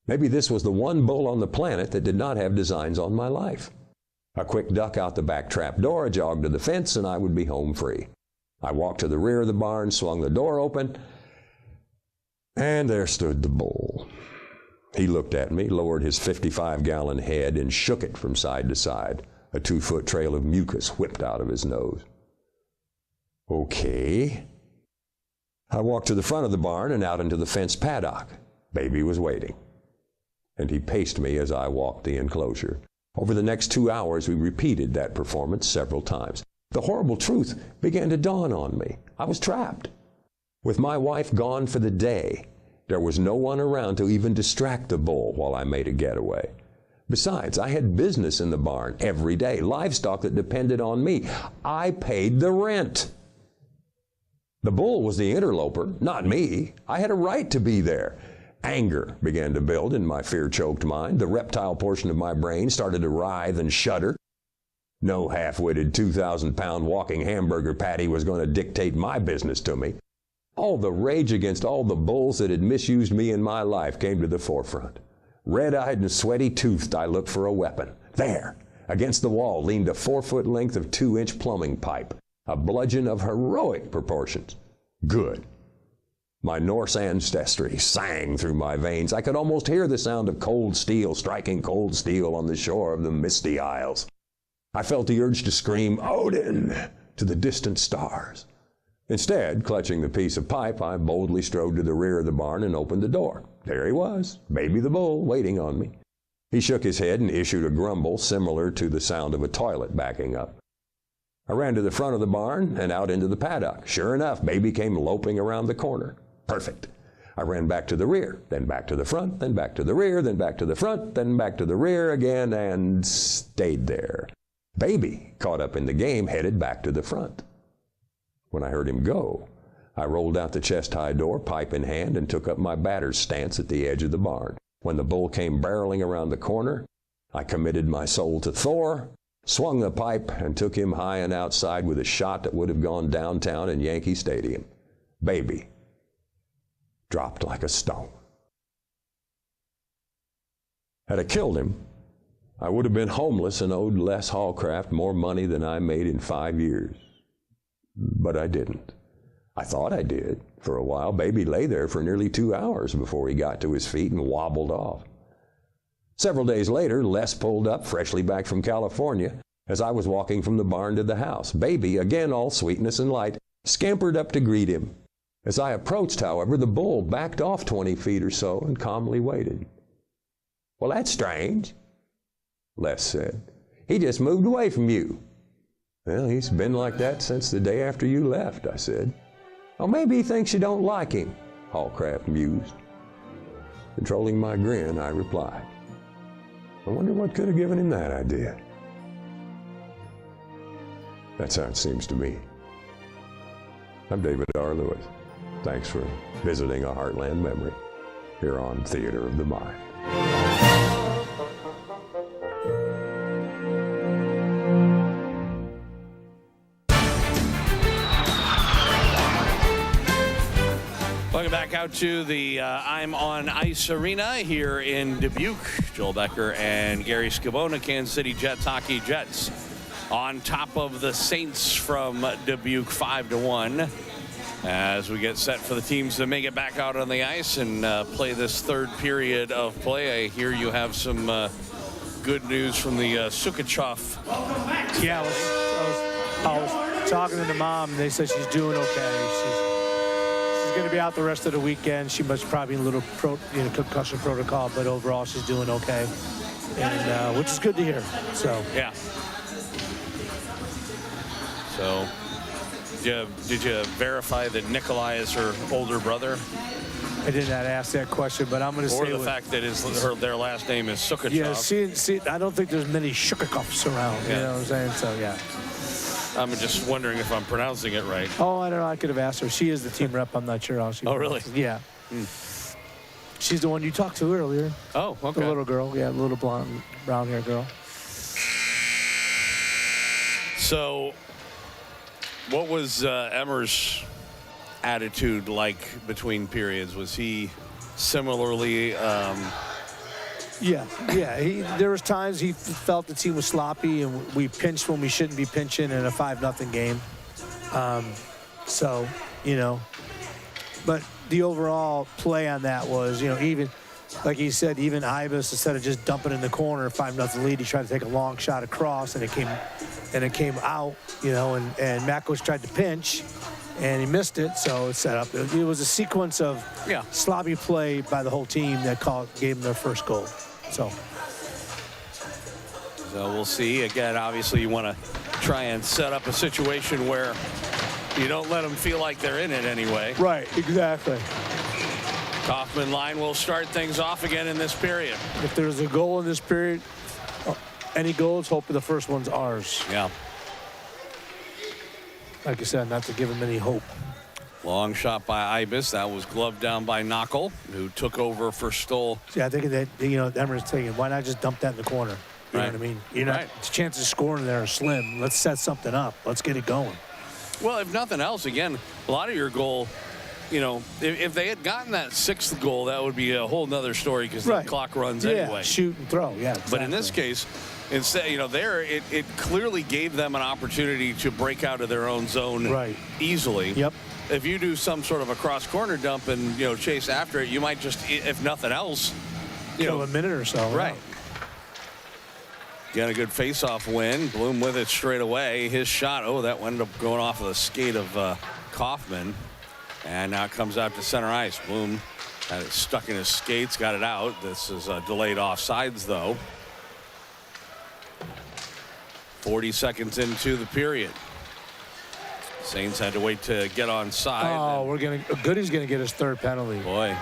Maybe this was the one bull on the planet that did not have designs on my life. A quick duck out the back trap door, a jog to the fence, and I would be home free. I walked to the rear of the barn, swung the door open, and there stood the bull. He looked at me, lowered his 55-gallon head, and shook it from side to side. A 2-foot trail of mucus whipped out of his nose. Okay. I walked to the front of the barn and out into the fenced paddock. Baby was waiting, and he paced me as I walked the enclosure. Over the next 2 hours, we repeated that performance several times. The horrible truth began to dawn on me. I was trapped. With my wife gone for the day, there was no one around to even distract the bull while I made a getaway. Besides, I had business in the barn every day, livestock that depended on me. I paid the rent. The bull was the interloper, not me. I had a right to be there. Anger began to build in my fear-choked mind. The reptile portion of my brain started to writhe and shudder. No half-witted 2,000-pound walking hamburger patty was going to dictate my business to me. All the rage against all the bulls that had misused me in my life came to the forefront. Red-eyed and sweaty-toothed, I looked for a weapon. There, against the wall, leaned a 4-foot length of 2-inch plumbing pipe, a bludgeon of heroic proportions. Good. My Norse ancestry sang through my veins. I could almost hear the sound of cold steel striking cold steel on the shore of the misty isles. I felt the urge to scream, "Odin!" to the distant stars. Instead, clutching the piece of pipe, I boldly strode to the rear of the barn and opened the door. There he was, Baby the bull, waiting on me. He shook his head and issued a grumble similar to the sound of a toilet backing up. I ran to the front of the barn and out into the paddock. Sure enough, Baby came loping around the corner. Perfect. I ran back to the rear, then back to the front, then back to the rear, then back to the front, then back to the rear again, and stayed there. Baby, caught up in the game, headed back to the front. When I heard him go, I rolled out the chest-high door, pipe in hand, and took up my batter's stance at the edge of the barn. When the bull came barreling around the corner, I committed my soul to Thor, swung the pipe, and took him high and outside with a shot that would have gone downtown in Yankee Stadium. Baby dropped like a stone. Had I killed him, I would have been homeless and owed Les Hallcraft more money than I made in 5 years. But I didn't. I thought I did. For a while, Baby lay there for nearly 2 hours before he got to his feet and wobbled off. Several days later, Les pulled up, freshly back from California, as I was walking from the barn to the house. Baby, again all sweetness and light, scampered up to greet him. As I approached, however, the bull backed off 20 feet or so and calmly waited. "Well, that's strange," Les said. "He just moved away from you." "Well, he's been like that since the day after you left," I said. "Oh, maybe he thinks you don't like him," Hallcraft mused. Controlling my grin, I replied, "I wonder what could have given him that idea." That's how it seems to me. I'm David R. Lewis. Thanks for visiting a Heartland memory here on Theater of the Mind. Welcome back out to the I'm on Ice Arena here in Dubuque. Joel Becker and Gary Scabona, Kansas City Jets hockey. Jets on top of the Saints from Dubuque 5-1 as we get set for the teams to make it back out on the ice and play this third period of play. I hear you have some good news from the Sukachov. Yeah, I was talking to the mom, and they said she's doing okay. She's going to be out the rest of the weekend. She must probably in a little concussion protocol, but overall she's doing okay, and which is good to hear. So yeah. So did you verify that Nikolai is her older brother? I did not ask that question, but I'm going to say... Or the fact that their last name is Sukachov. Yeah, see, I don't think there's many Shukakovs around, you know what I'm saying? So, yeah. I'm just wondering if I'm pronouncing it right. Oh, I don't know. I could have asked her. She is the team rep. I'm not sure how she... Oh, really? Yeah. She's the one you talked to earlier. Oh, okay. The little girl. Yeah, the little blonde, brown-haired girl. So, what was Emmer's attitude like between periods? Was he similarly... Yeah. There was times he felt the team was sloppy and we pinched when we shouldn't be pinching in a 5-0 game. So, but the overall play on that was, even like he said, even Ibis, instead of just dumping in the corner, 5-0 lead, he tried to take a long shot across and it came out, and Makos tried to pinch. And he missed it, so it set up. It was a sequence of sloppy play by the whole team that gave them their first goal. So we'll see. Again, obviously, you want to try and set up a situation where you don't let them feel like they're in it anyway. Right, exactly. Kaufman line will start things off again in this period. If there's a goal in this period, any goals, hopefully the first one's ours. Yeah. Like I said, not to give him any hope. Long shot by Ibis. That was gloved down by Knockel, who took over for Stoll. See, I think that, Emmer's thinking, why not just dump that in the corner? You know what I mean? The chances of scoring there are slim. Let's set something up. Let's get it going. Well, if nothing else, again, a lot of your goal, if they had gotten that sixth goal, that would be a whole nother story because the clock runs anyway. Shoot and throw, exactly. But in this case, instead, it clearly gave them an opportunity to break out of their own zone easily. Yep. if you do some sort of a cross corner dump and, chase after it, you might just, if nothing else, kill a minute or so. Right. Got a good face-off win. Bloom with it straight away. His shot, that ended up going off of the skate of Kaufman. And now it comes out to center ice. Bloom had it stuck in his skates, got it out. This is delayed offsides, though. 40 seconds into the period. Saints had to wait to get on side. Oh, Goody's gonna get his third penalty. Boy,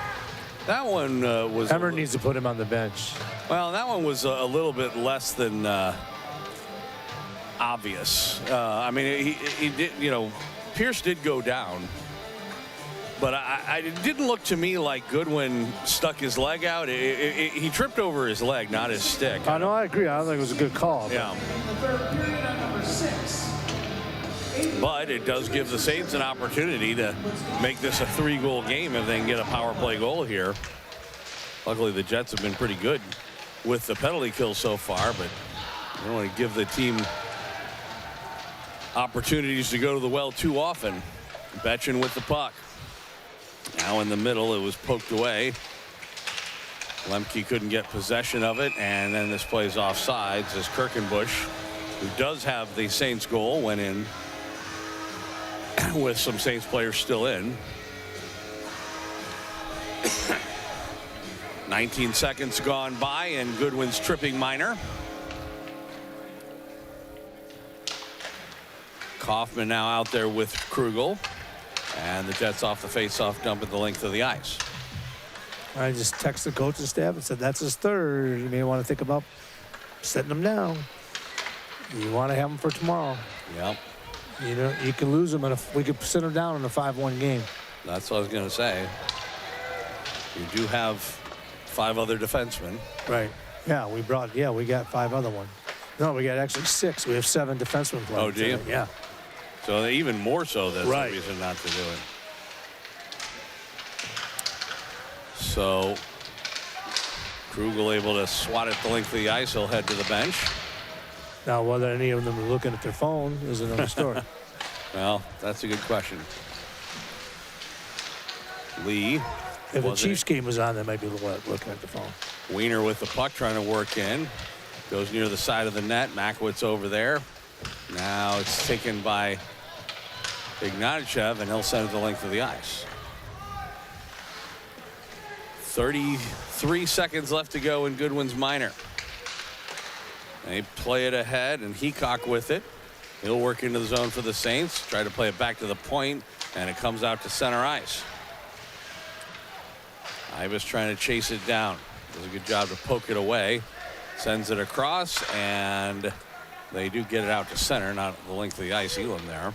that one was. Emmer needs to put him on the bench. Well, that one was a little bit less than obvious. I mean, he did. Pierce did go down, but it didn't look to me like Goodwin stuck his leg out. He tripped over his leg, not his stick. No, I agree. I think it was a good call. Yeah. The third period on number 6. But it does give the Saints an opportunity to make this a 3-goal game if they can get a power play goal here. Luckily, the Jets have been pretty good with the penalty kill so far, but I don't want to give the team opportunities to go to the well too often. Betchen with the puck. Now in the middle, it was poked away. Lemke couldn't get possession of it, and then this plays offsides as Kirkenbush, who does have the Saints goal, went in with some Saints players still in. 19 seconds gone by, and Goodwin's tripping minor. Kaufman now out there with Krugel, and the Jets off the face-off dump at the length of the ice. I just texted the coaching staff and said that's his third. You may want to think about setting him down. You want to have him for tomorrow. Yep. You can lose him, and we could sit him down in a 5-1 game. That's what I was going to say. You do have 5 other defensemen. Right. Yeah, we got 5 other ones. No, we got actually 6. We have 7 defensemen playing. Oh, do you? Yeah. So even more so, that's right. the reason not to do it. So Krugel able to swat it the length of the ice. He'll head to the bench. Now, whether any of them are looking at their phone is another story. Well, that's a good question. Lee. If the Chiefs game was on, they might be looking at the phone. Wiener with the puck trying to work in. Goes near the side of the net. Makowitz over there. Now it's taken by Ignatichev, and he'll send it the length of the ice. 33 seconds left to go in Goodwin's minor. They play it ahead, and Heacock with it. He'll work into the zone for the Saints. Try to play it back to the point, and it comes out to center ice. Ibis trying to chase it down. Does a good job to poke it away. Sends it across, and they do get it out to center, not the length of the ice. Elam there.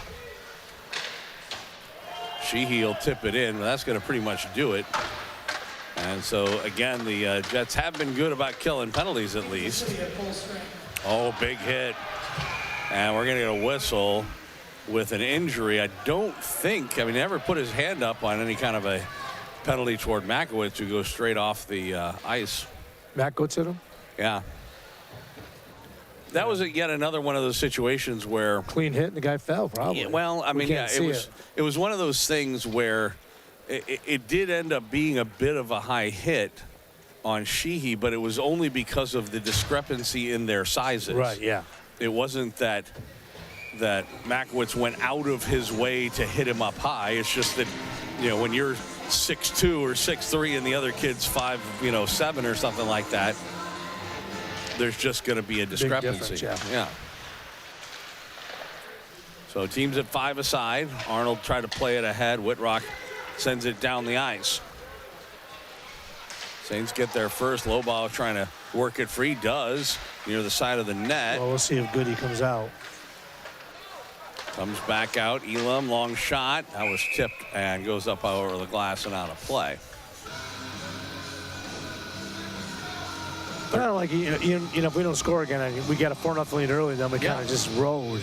Sheehy will tip it in, but that's going to pretty much do it. And so, again, the Jets have been good about killing penalties at least. Oh, big hit. And we're going to get a whistle with an injury. I don't think, he never put his hand up on any kind of a penalty toward Makowitz, who goes straight off the ice. Makowitz hit him? Yeah. That was yet another one of those situations where clean hit and the guy fell, probably. Yeah, well, it was one of those things where it did end up being a bit of a high hit on Sheehy, but it was only because of the discrepancy in their sizes. Right, yeah. It wasn't that Makowitz went out of his way to hit him up high. It's just that, when you're 6'2" or 6'3" and the other kid's 5'7" or something like that, there's just going to be a discrepancy. Yeah. So teams at 5 aside. Arnold tried to play it ahead. Whitrock sends it down the ice. Saints get there first. Lobaugh trying to work it free. Does near the side of the net. Well, we'll see if Goody comes out. Comes back out. Elam, long shot. That was tipped and goes up over the glass and out of play. Kind of like, if we don't score again, we got a 4-0 lead early, then we kind of just rode.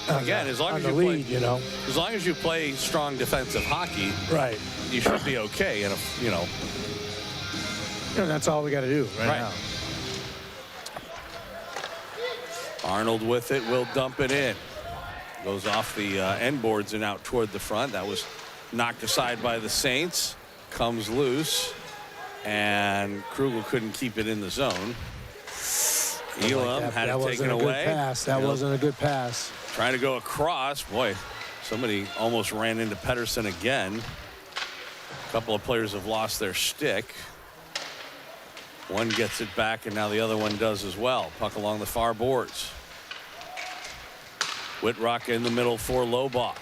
Again, as long as you play strong defensive hockey, right, you should be okay. And that's all we got to do right now. Arnold with it, will dump it in. Goes off the end boards and out toward the front. That was knocked aside by the Saints. Comes loose. And Krugel couldn't keep it in the zone. Elam had it taken away. That wasn't a good pass. Trying to go across. Boy, somebody almost ran into Pedersen again. A couple of players have lost their stick. One gets it back, and now the other one does as well. Puck along the far boards. Whitrock in the middle for Lobaugh.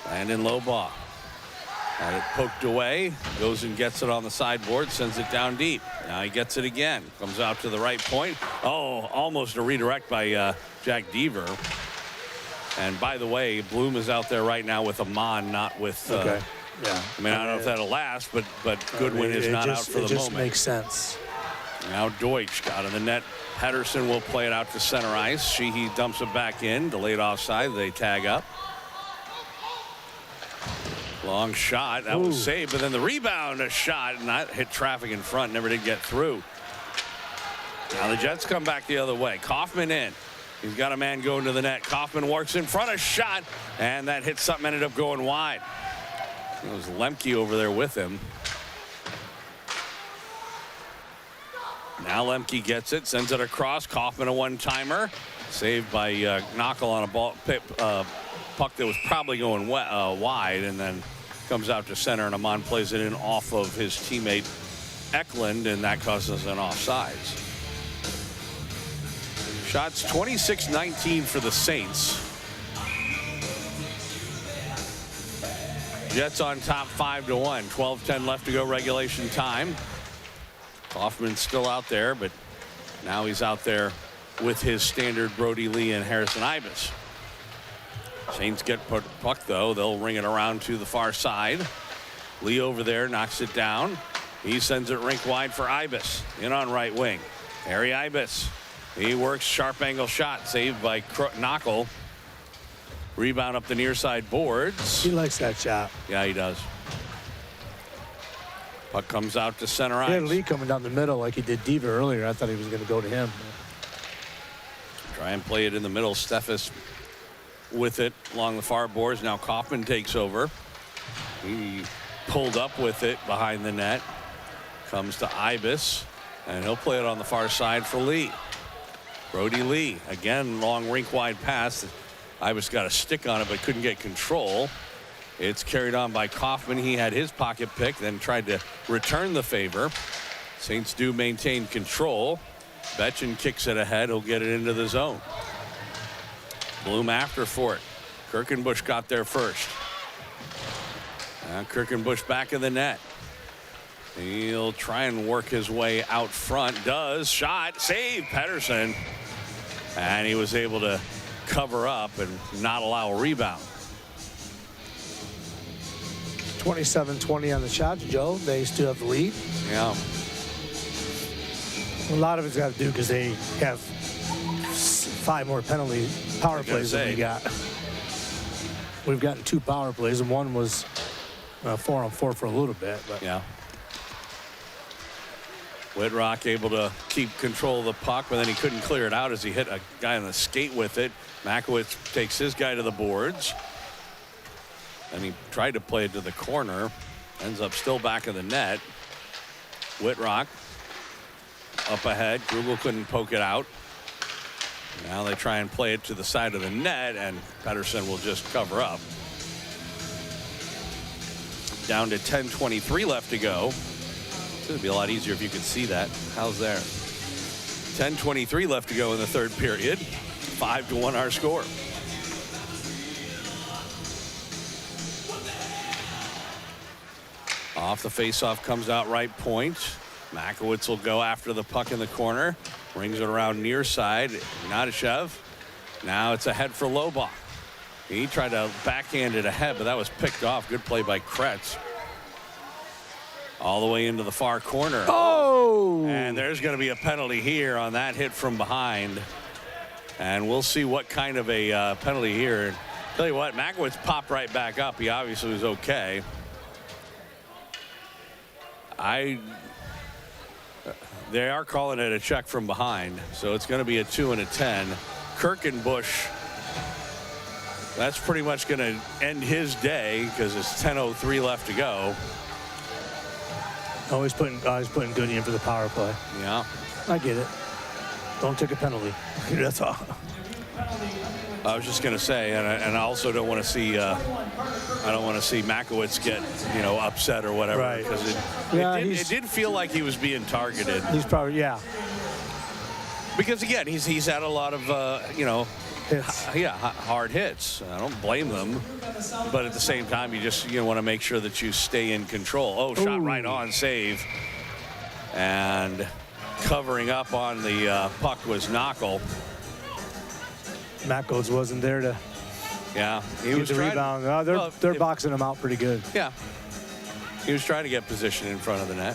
Landon Lobaugh. Had it poked away. Goes and gets it on the sideboard. Sends it down deep. Now he gets it again. Comes out to the right point. Oh, almost a redirect by Jack Deaver. And by the way, Bloom is out there right now with Amon, not with... Okay. Yeah. I mean, I don't know if that'll last, but Goodwin is not out for the moment. It just makes sense. Now Deutsch got in the net. Pedersen will play it out to center ice. Sheehy dumps it back in. Delayed offside. They tag up. Long shot. That was saved, but then the rebound, a shot, and that hit traffic in front. Never did get through. Now the Jets come back the other way. Kaufman in. He's got a man going to the net. Kaufman works in front, a shot, and that hit something, ended up going wide. It was Lemke over there with him. Now Lemke gets it, sends it across. Kaufman a one-timer. Saved by Knockel on a puck that was probably going wide, and then comes out to center, and Amon plays it in off of his teammate Eklund, and that causes an offsides. Shots 26-19 for the Saints. Jets on top 5-1. 12-10 left to go regulation time. Kaufman's still out there, but now he's out there with his standard Brody Lee and Harrison Ibis. Saints get puck though. They'll ring it around to the far side. Lee over there knocks it down. He sends it rink wide for Ibis. In on right wing. Harry Ibis. He works sharp angle shot saved by Knockel. Rebound up the near side boards. He likes that shot. Yeah, he does. Puck comes out to center ice. He had Lee coming down the middle like he did Deaver earlier. I thought he was going to go to him. Try and play it in the middle. Steffes with it along the far boards. Now Kaufman takes over. He pulled up with it behind the net. Comes to Ibis, and he'll play it on the far side for Lee. Brody Lee again, long rink wide pass. Ibis got a stick on it but couldn't get control. It's carried on by Kaufman. He had his pocket pick, then tried to return the favor. Saints do maintain control. Betchen kicks it ahead. He'll get it into the zone. Bloom after for it. Kirkenbush got there first. Now Kirkenbush back in the net. He'll try and work his way out front. Does. Shot. Save. Pedersen. And he was able to cover up and not allow a rebound. 27-20 on the shots, Joe. They still have the lead. Yeah. A lot of it's got to do because they have 5 more power plays than we got. We've gotten 2 power plays, and one was 4-on-4 for a little bit. But yeah. Whitrock able to keep control of the puck, but then he couldn't clear it out as he hit a guy on the skate with it. Makowitz takes his guy to the boards. And he tried to play it to the corner. Ends up still back of the net. Whitrock up ahead. Krugel couldn't poke it out. Now they try and play it to the side of the net, and Pedersen will just cover up. Down to 10:23 left to go. It's going to be a lot easier if you could see that. How's there? 10:23 left to go in the third period. 5-1 our score. Off the faceoff comes out right point. Makowitz will go after the puck in the corner. Brings it around near side. Nadashev. Now it's ahead for Lobaugh. He tried to backhand it ahead, but that was picked off. Good play by Kretz. All the way into the far corner. Oh! And there's going to be a penalty here on that hit from behind. And we'll see what kind of a penalty here. Tell you what, Makowitz popped right back up. He obviously was okay. They are calling it a check from behind, so it's going to be a 2 and a 10. Kirkenbush That's pretty much going to end his day because it's 10:03 left to go. Always putting Goody in for the power play. Yeah. I get it. Don't take a penalty. That's all. I was just going to say, and I also don't want to see Makowitz get, upset or whatever. Right. Because it did feel like he was being targeted. He's probably, yeah. Because, again, he's had a lot of, hits. Hard hits. I don't blame them. But at the same time, you want to make sure that you stay in control. Oh, shot right on, save. And covering up on the puck was Knockel. Makowitz wasn't there to he was the rebound. They're boxing him out pretty good. Yeah. He was trying to get position in front of the net.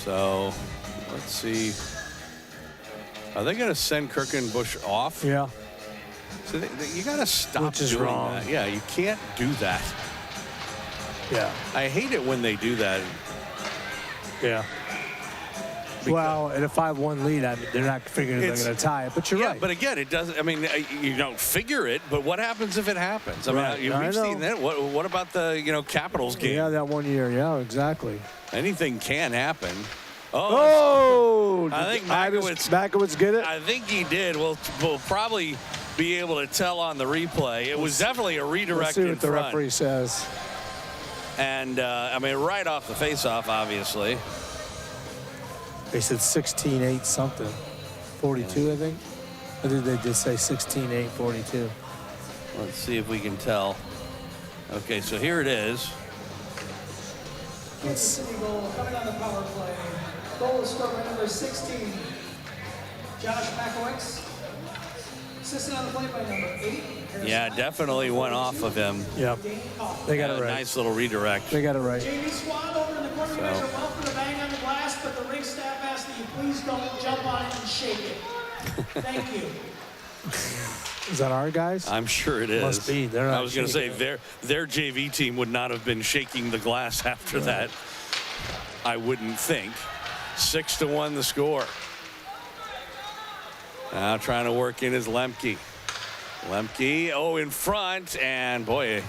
So, let's see. Are they going to send Kirkenbush off? Yeah. So you got to stop Which is doing wrong. that. Yeah, you can't do that. Yeah. I hate it when they do that. Yeah. Well, at a 5-1 lead, they're not figuring they're going to tie it, but you're right. But again, it doesn't. I mean, you don't figure it. But what happens if it happens? I mean, I we've know. seen that. What about the Capitals game? Yeah, that 1 year. Yeah, exactly. Anything can happen. I think Makowitz get it. I think he did. We'll probably be able to tell on the replay. It was definitely a redirect. Let's see what in the front. referee says. And right off the face-off, obviously. They said 16-8 something. 42, I think. Or did they just say 16-8, 42? Let's see if we can tell. Okay, so here it is. Kansas City goal coming on the power play. Goal is scored by number 16, Josh Makowitz. Assisted on the play by number 8. Yeah, definitely went off of him. Yep. They got it right. Nice little redirect. They got it right. Jamie Swan over in the corner. You guys are well for the bang on the glass, but the ring staff asks that you please don't jump on it and shake it. Thank you. Is that our guys? I'm sure it is. Must be. They're not I was going to say shaking their JV team would not have been shaking the glass after that. I wouldn't think. 6-1 the score. Now trying to work in is Lemke. Lemke, in front, and boy,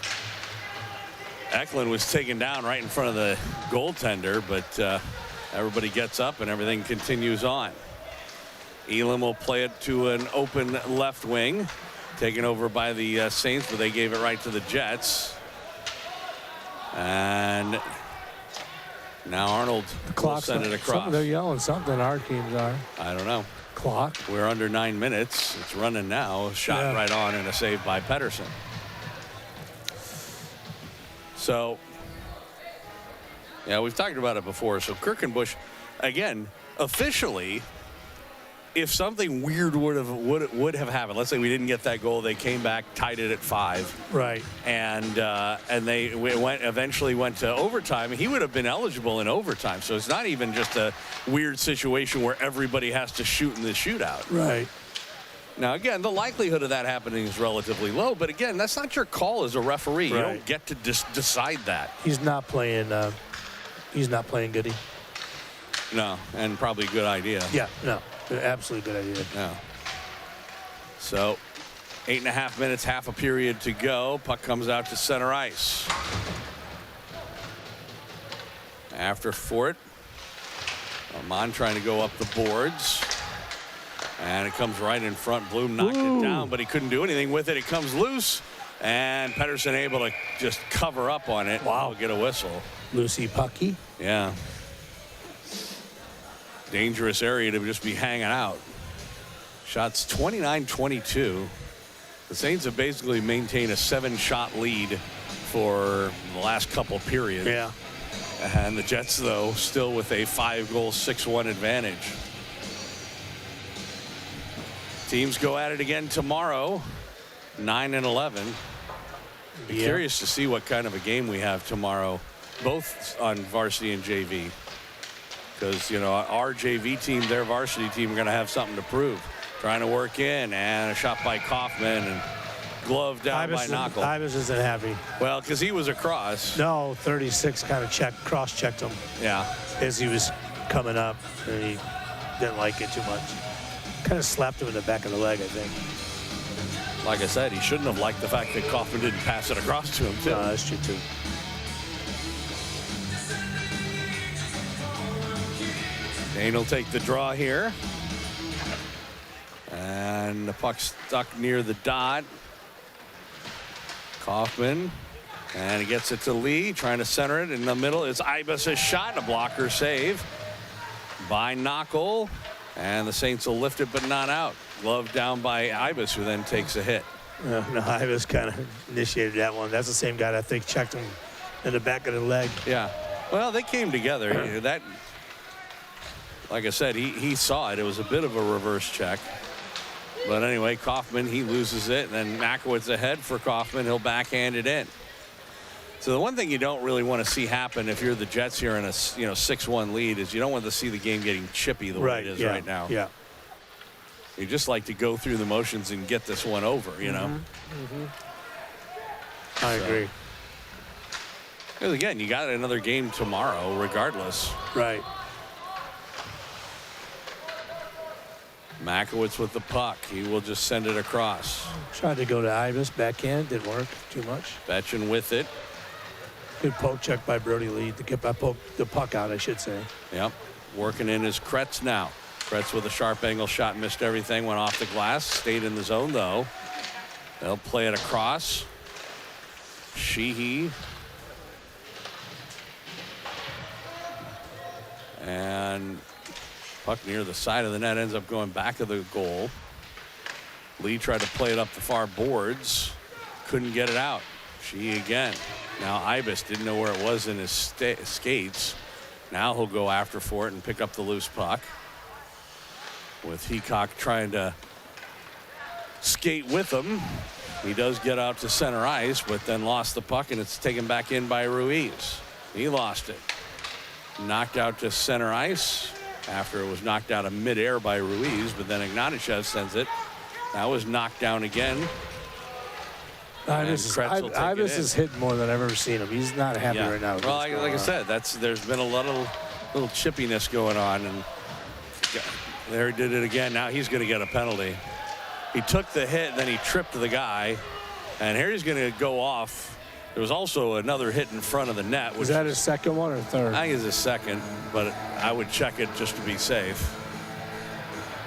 Eklund was taken down right in front of the goaltender, but everybody gets up and everything continues on. Elam will play it to an open left wing, taken over by the Saints, but they gave it right to the Jets. And now Arnold will send it across. They're yelling something, our teams are. I don't know. Clock. We're under 9 minutes. It's running now. Shot right on and a save by Pettersson. So, yeah, we've talked about it before. So Kirkenbush, again, officially, if something weird would have happened, let's say we didn't get that goal, they came back, tied it at 5, right? And they eventually went to overtime. He would have been eligible in overtime. So it's not even just a weird situation where everybody has to shoot in the shootout. Right. Now again, the likelihood of that happening is relatively low. But again, that's not your call as a referee. Right. You don't get to decide that. He's not playing. He's not playing goody. No, and probably a good idea. Yeah. No. Absolutely good idea. Yeah. So, 8.5 minutes, half a period to go. Puck comes out to center ice. After Fort, Amon trying to go up the boards. And it comes right in front. Bloom knocked it down, but he couldn't do anything with it. It comes loose, and Pettersson able to just cover up on it. Wow. Get a whistle. Lucy Pucky. Yeah. Dangerous area to just be hanging out. Shots 29-22. The Saints have basically maintained a 7-shot lead for the last couple periods. Yeah. And the Jets, though, still with a 5-goal, 6-1 advantage. Teams go at it again tomorrow, 9 and 11. Be curious to see what kind of a game we have tomorrow, both on varsity and JV. Because, our JV team, their varsity team, are going to have something to prove. Trying to work in, and a shot by Kaufman, and gloved down by Knockel. Ibis isn't happy. Well, because he was across. No, 36 kind of cross-checked him. Yeah. as he was coming up, and he didn't like it too much. Kind of slapped him in the back of the leg, I think. Like I said, he shouldn't have liked the fact that Kaufman didn't pass it across to him, too. No, that's true, too. Dane will take the draw here. And the puck stuck near the dot. Kaufman. And he gets it to Lee, trying to center it in the middle. It's Ibis' shot, a blocker save by Knockel. And the Saints will lift it, but not out. Glove down by Ibis, who then takes a hit. No, Ibis kind of initiated that one. That's the same guy that I think checked him in the back of the leg. Yeah. Well, they came together. That, like I said, he saw it. It was a bit of a reverse check. But anyway, Kaufman, he loses it. And then Makowitz ahead for Kaufman. He'll backhand it in. So the one thing you don't really want to see happen if you're the Jets here in a 6-1 lead is you don't want to see the game getting chippy the way it is right now. Yeah. You just like to go through the motions and get this one over, you know. I agree. Because again, you got another game tomorrow, regardless. Right. Makowitz with the puck. He will just send it across. Tried to go to Ibis, backhand, didn't work too much. Betchen with it. Good poke check by Brody Lee to get the puck out, I should say. Yep. Working in is Kretz now. Kretz with a sharp angle shot, missed everything, went off the glass, stayed in the zone though. They'll play it across. Sheehy. And puck near the side of the net ends up going back of the goal. Lee tried to play it up the far boards. Couldn't get it out. Sheehy again. Now Ibis didn't know where it was in his skates. Now he'll go after for it and pick up the loose puck. With Heacock trying to skate with him. He does get out to center ice, but then lost the puck, and it's taken back in by Ruiz. He lost it. Knocked out to center ice after it was knocked out of midair by Ruiz, but then Ignatichev sends it. That was knocked down again. Ibis is hitting more than I've ever seen him. He's not happy right now. Well, like I said, there's been a little chippiness going on, and there he did it again. Now he's going to get a penalty. He took the hit, then he tripped the guy, and here he's going to go off. There was also another hit in front of the net. Was that his second one or third? I think it's his second, but I would check it just to be safe.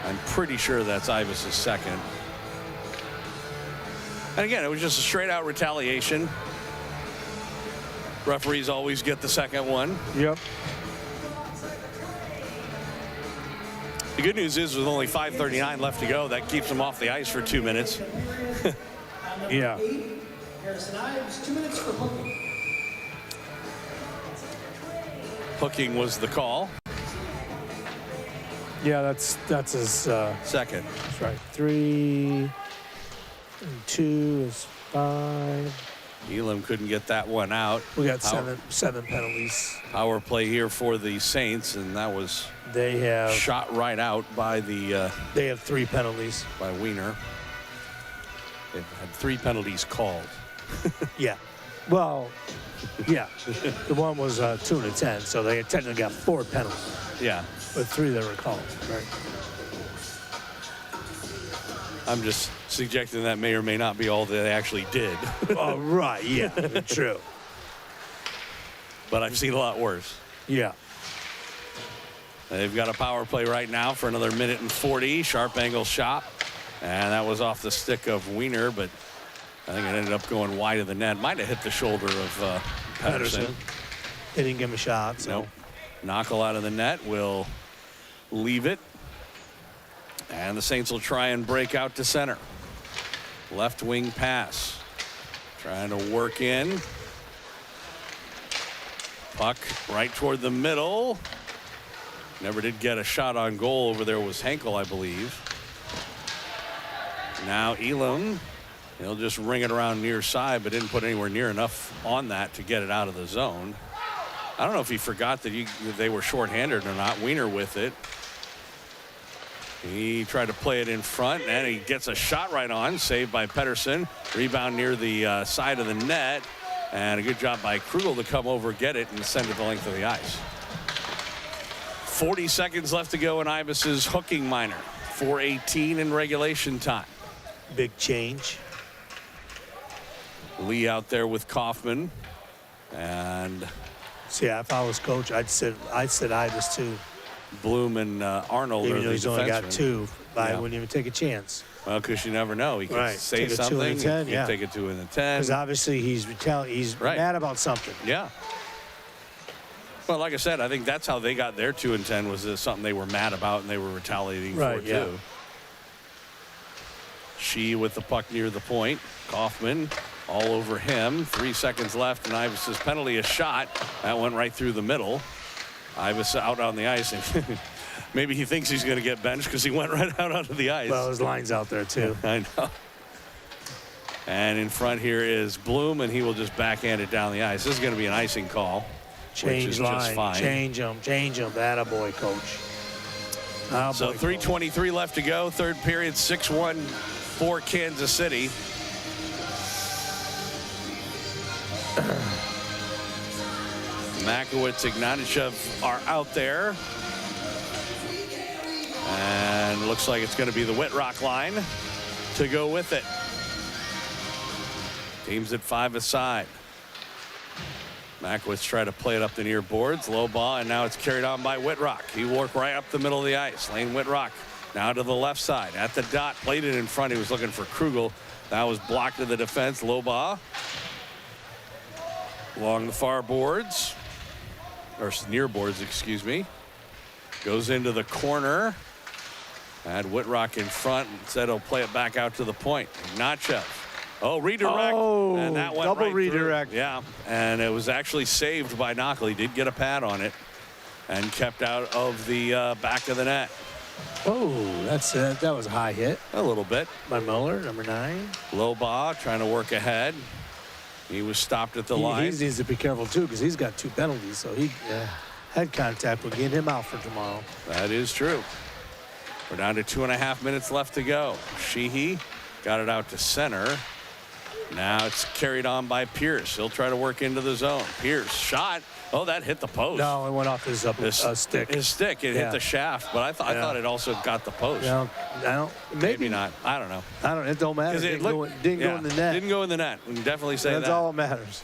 I'm pretty sure that's Ibis' second. And again, it was just a straight out retaliation. Referees always get the second one. Yep. The good news is with only 5:39 left to go, that keeps them off the ice for 2 minutes. Yeah. Harrison Ives, 2 minutes for hooking. Hooking was the call. Yeah, that's his second. That's right. 3 and 2 is 5. Elam couldn't get that one out. We got seven penalties. Power play here for the Saints, and that was shot right out by the. They have 3 penalties by Wiener. They've had 3 penalties called. Yeah. Well, yeah. The one was 2 and 10, so they technically got 4 penalties. Yeah. But 3 that were called. Right. I'm just suggesting that may or may not be all that they actually did. Oh, right. Yeah. True. But I've seen a lot worse. Yeah. They've got a power play right now for another minute and 40. Sharp angle shot. And that was off the stick of Wiener, but I think it ended up going wide of the net. Might have hit the shoulder of Pedersen. They didn't give him a shot. So. Nope. Knuckle out of the net will leave it. And the Saints will try and break out to center. Left wing pass. Trying to work in. Puck right toward the middle. Never did get a shot on goal. Over there was Henkel, I believe. Now Elam. He'll just ring it around near side, but didn't put anywhere near enough on that to get it out of the zone. I don't know if he forgot that they were shorthanded or not. Wiener with it. He tried to play it in front, and he gets a shot right on. Saved by Pedersen. Rebound near the side of the net. And a good job by Krugel to come over, get it, and send it the length of the ice. 40 seconds left to go in Ibis's hooking minor. 4:18 in regulation time. Big change. Lee out there with Kaufman. And see, if I was coach, I'd sit Ibis too. Bloom and Arnold even are though the he's only got defensemen. 2, I Yeah. wouldn't even take a chance. Well, because you never know. He could Right. say Take a 2 something. and a 10, he yeah. could take a 2 and a 10. Because obviously he's Right. mad about something. Yeah. Well, like I said, I think that's how they got their 2 and 10 was something they were mad about and they were retaliating Right, for yeah. too. She with the puck near the point. Kaufman all over him. 3 seconds left, and Ibis's penalty, a shot that went right through the middle. Ibis out on the ice, and maybe he thinks he's going to get benched because he went right out onto the ice. Well, his line's out there too. I know. And in front here is Bloom, and he will just backhand it down the ice. This is going to be an icing call, which Change is line. just fine. Change him. Attaboy, coach. So 3:23 left to go. Third period, 6-1 for Kansas City. Makowitz, Ignatichev are out there. And looks like it's going to be the Whitrock line to go with it. Teams at 5 aside. Makowitz tried to play it up the near boards. Low ball, and now it's carried on by Whitrock. He worked right up the middle of the ice. Lane Whitrock now to the left side. At the dot, played it in front. He was looking for Krugel. That was blocked to the defense. Low ball. Along the far boards. Or near boards, excuse me. Goes into the corner. Had Whitrock in front and said he'll play it back out to the point. Ignatichev. Oh, redirect. Oh, and that went double right redirect. through. Yeah, and it was actually saved by Knockley. He did get a pad on it and kept out of the back of the net. Oh, that was a high hit. A little bit. By Muller, number 9. Loba trying to work ahead. He was stopped at the line. He needs to be careful too because he's got 2 penalties, so he head contact will get him out for tomorrow. That is true. We're down to 2.5 minutes left to go. Sheehy got it out to center. Now it's carried on by Pierce. He'll try to work into the zone. Pierce shot. Oh, that hit the post. No, it went off his stick. His stick. It hit the shaft, but I thought it also got the post. Maybe not. I don't know. It don't matter. It didn't go in the net. Didn't go in the net. We can definitely say That's that. all that matters.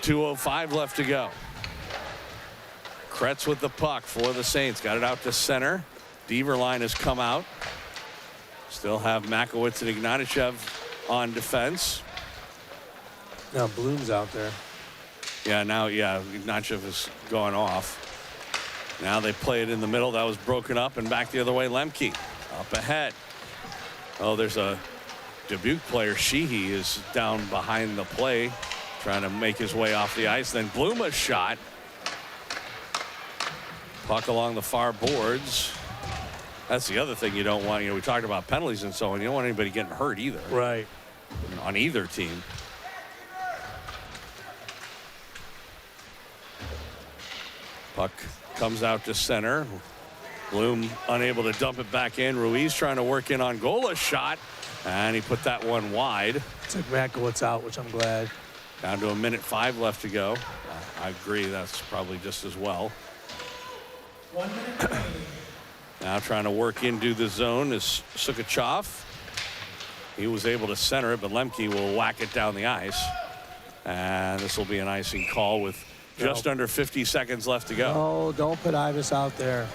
2:05 left to go. Kretz with the puck for the Saints. Got it out to center. Deverline has come out. Still have Makowitz and Ignatichev on defense. Now Bloom's out there. Ignatichev is going off. Now they play it in the middle. That was broken up and back the other way. Lemke up ahead. Oh, there's a Dubuque player. Sheehy is down behind the play, trying to make his way off the ice. Then Bluma's shot. Puck along the far boards. That's the other thing you don't want. We talked about penalties and so on. You don't want anybody getting hurt either. Right. On either team. Puck comes out to center. Bloom unable to dump it back in. Ruiz trying to work in on Gola's shot. And he put that one wide. Took Makowitz out, which I'm glad. Down to 1:05 left to go. I agree. That's probably just as well. 1 minute. Now trying to work into the zone is Sukhachov. He was able to center it, but Lemke will whack it down the ice. And this will be an icing call with just under 50 seconds left to go. Oh, don't put Ibis out there.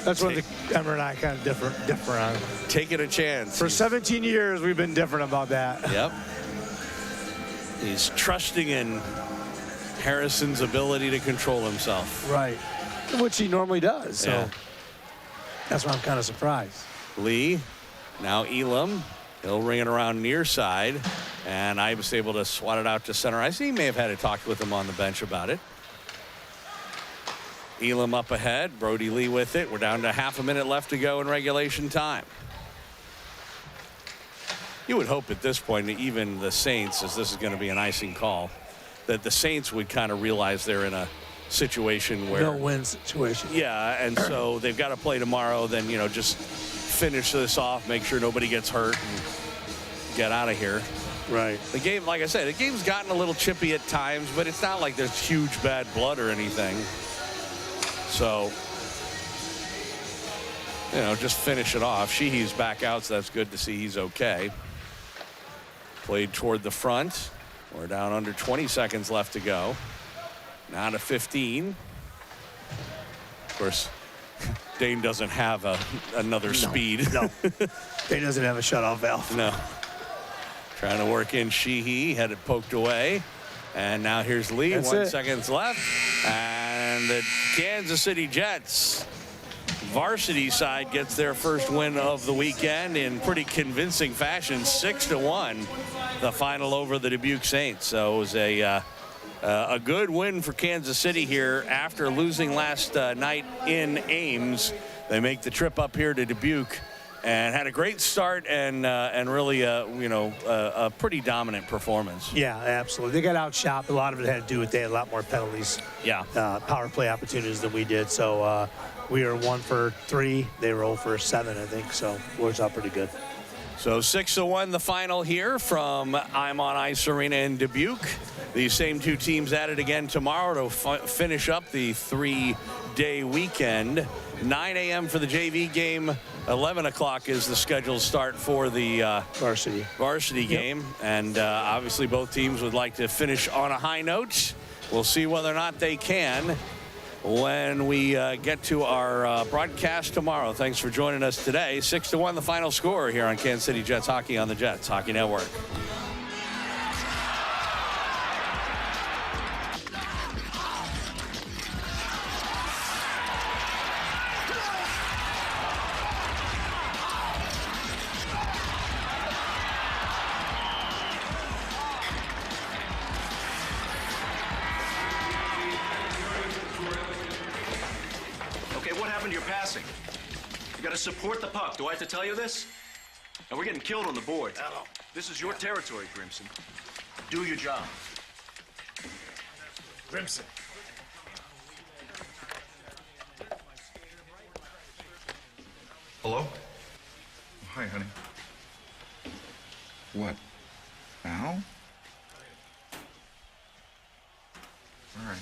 That's what Emmer and I kind of differ on. Taking a chance. For 17 years, we've been different about that. Yep. He's trusting in Harrison's ability to control himself. Right. Which he normally does. So Yeah. that's why I'm kind of surprised. Lee, now Elam. He'll ring it around near side. And I was able to swat it out to center. I see he may have had a talk with him on the bench about it. Elam up ahead. Brody Lee with it. We're down to half a minute left to go in regulation time. You would hope at this point that even the Saints, as this is going to be an icing call, that the Saints would kind of realize they're in a situation where No-win situation. Yeah, and so they've got to play tomorrow. Then just finish this off, make sure nobody gets hurt, and get out of here. Right. The game, like I said, the game's gotten a little chippy at times, but it's not like there's huge bad blood or anything. So, just finish it off. Sheehy's back out, so that's good to see he's okay. Played toward the front. We're down under 20 seconds left to go. Now to 15. Of course, Dane doesn't have another speed. No. Dane doesn't have a shutoff valve. No. Trying to work in Sheehy, had it poked away. And now here's Lee, That's 1 it. second left. And the Kansas City Jets varsity side gets their first win of the weekend in pretty convincing fashion, 6-1, the final over the Dubuque Saints. So it was a good win for Kansas City here after losing last night in Ames. They make the trip up here to Dubuque and had a great start and really a pretty dominant performance. Yeah, absolutely. They got outshot. A lot of it had to do with they had a lot more penalties. Yeah. Power play opportunities than we did. So we were 1 for 3. They were 0 for 7, I think. So works out pretty good. So 6-1 the final here from I'm on Ice Arena in Dubuque. These same two teams at it again tomorrow to finish up the 3-day weekend. 9 a.m. for the JV game. 11 o'clock is the scheduled start for the varsity game. And obviously both teams would like to finish on a high note. We'll see whether or not they can when we get to our broadcast tomorrow. Thanks for joining us today. 6-1 the final score here on Kansas City Jets Hockey on the Jets Hockey Network. You gotta support the puck. Do I have to tell you this? And we're getting killed on the board. Hello. This is your territory, Grimson. Do your job. Grimson. Hello? Hi, honey. What? Now? All right.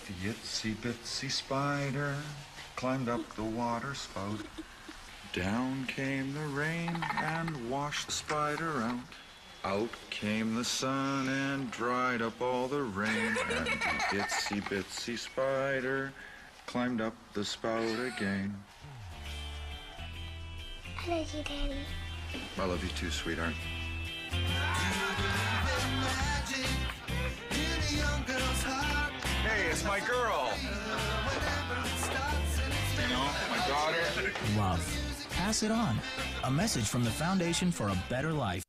The itsy bitsy spider climbed up the water spout. Down came the rain and washed the spider out. Out came the sun and dried up all the rain. And the itsy bitsy spider climbed up the spout again. I love you, Daddy. I love you too, sweetheart. Hey, it's my girl. You know, my daughter. Love. Pass it on. A message from the Foundation for a Better Life.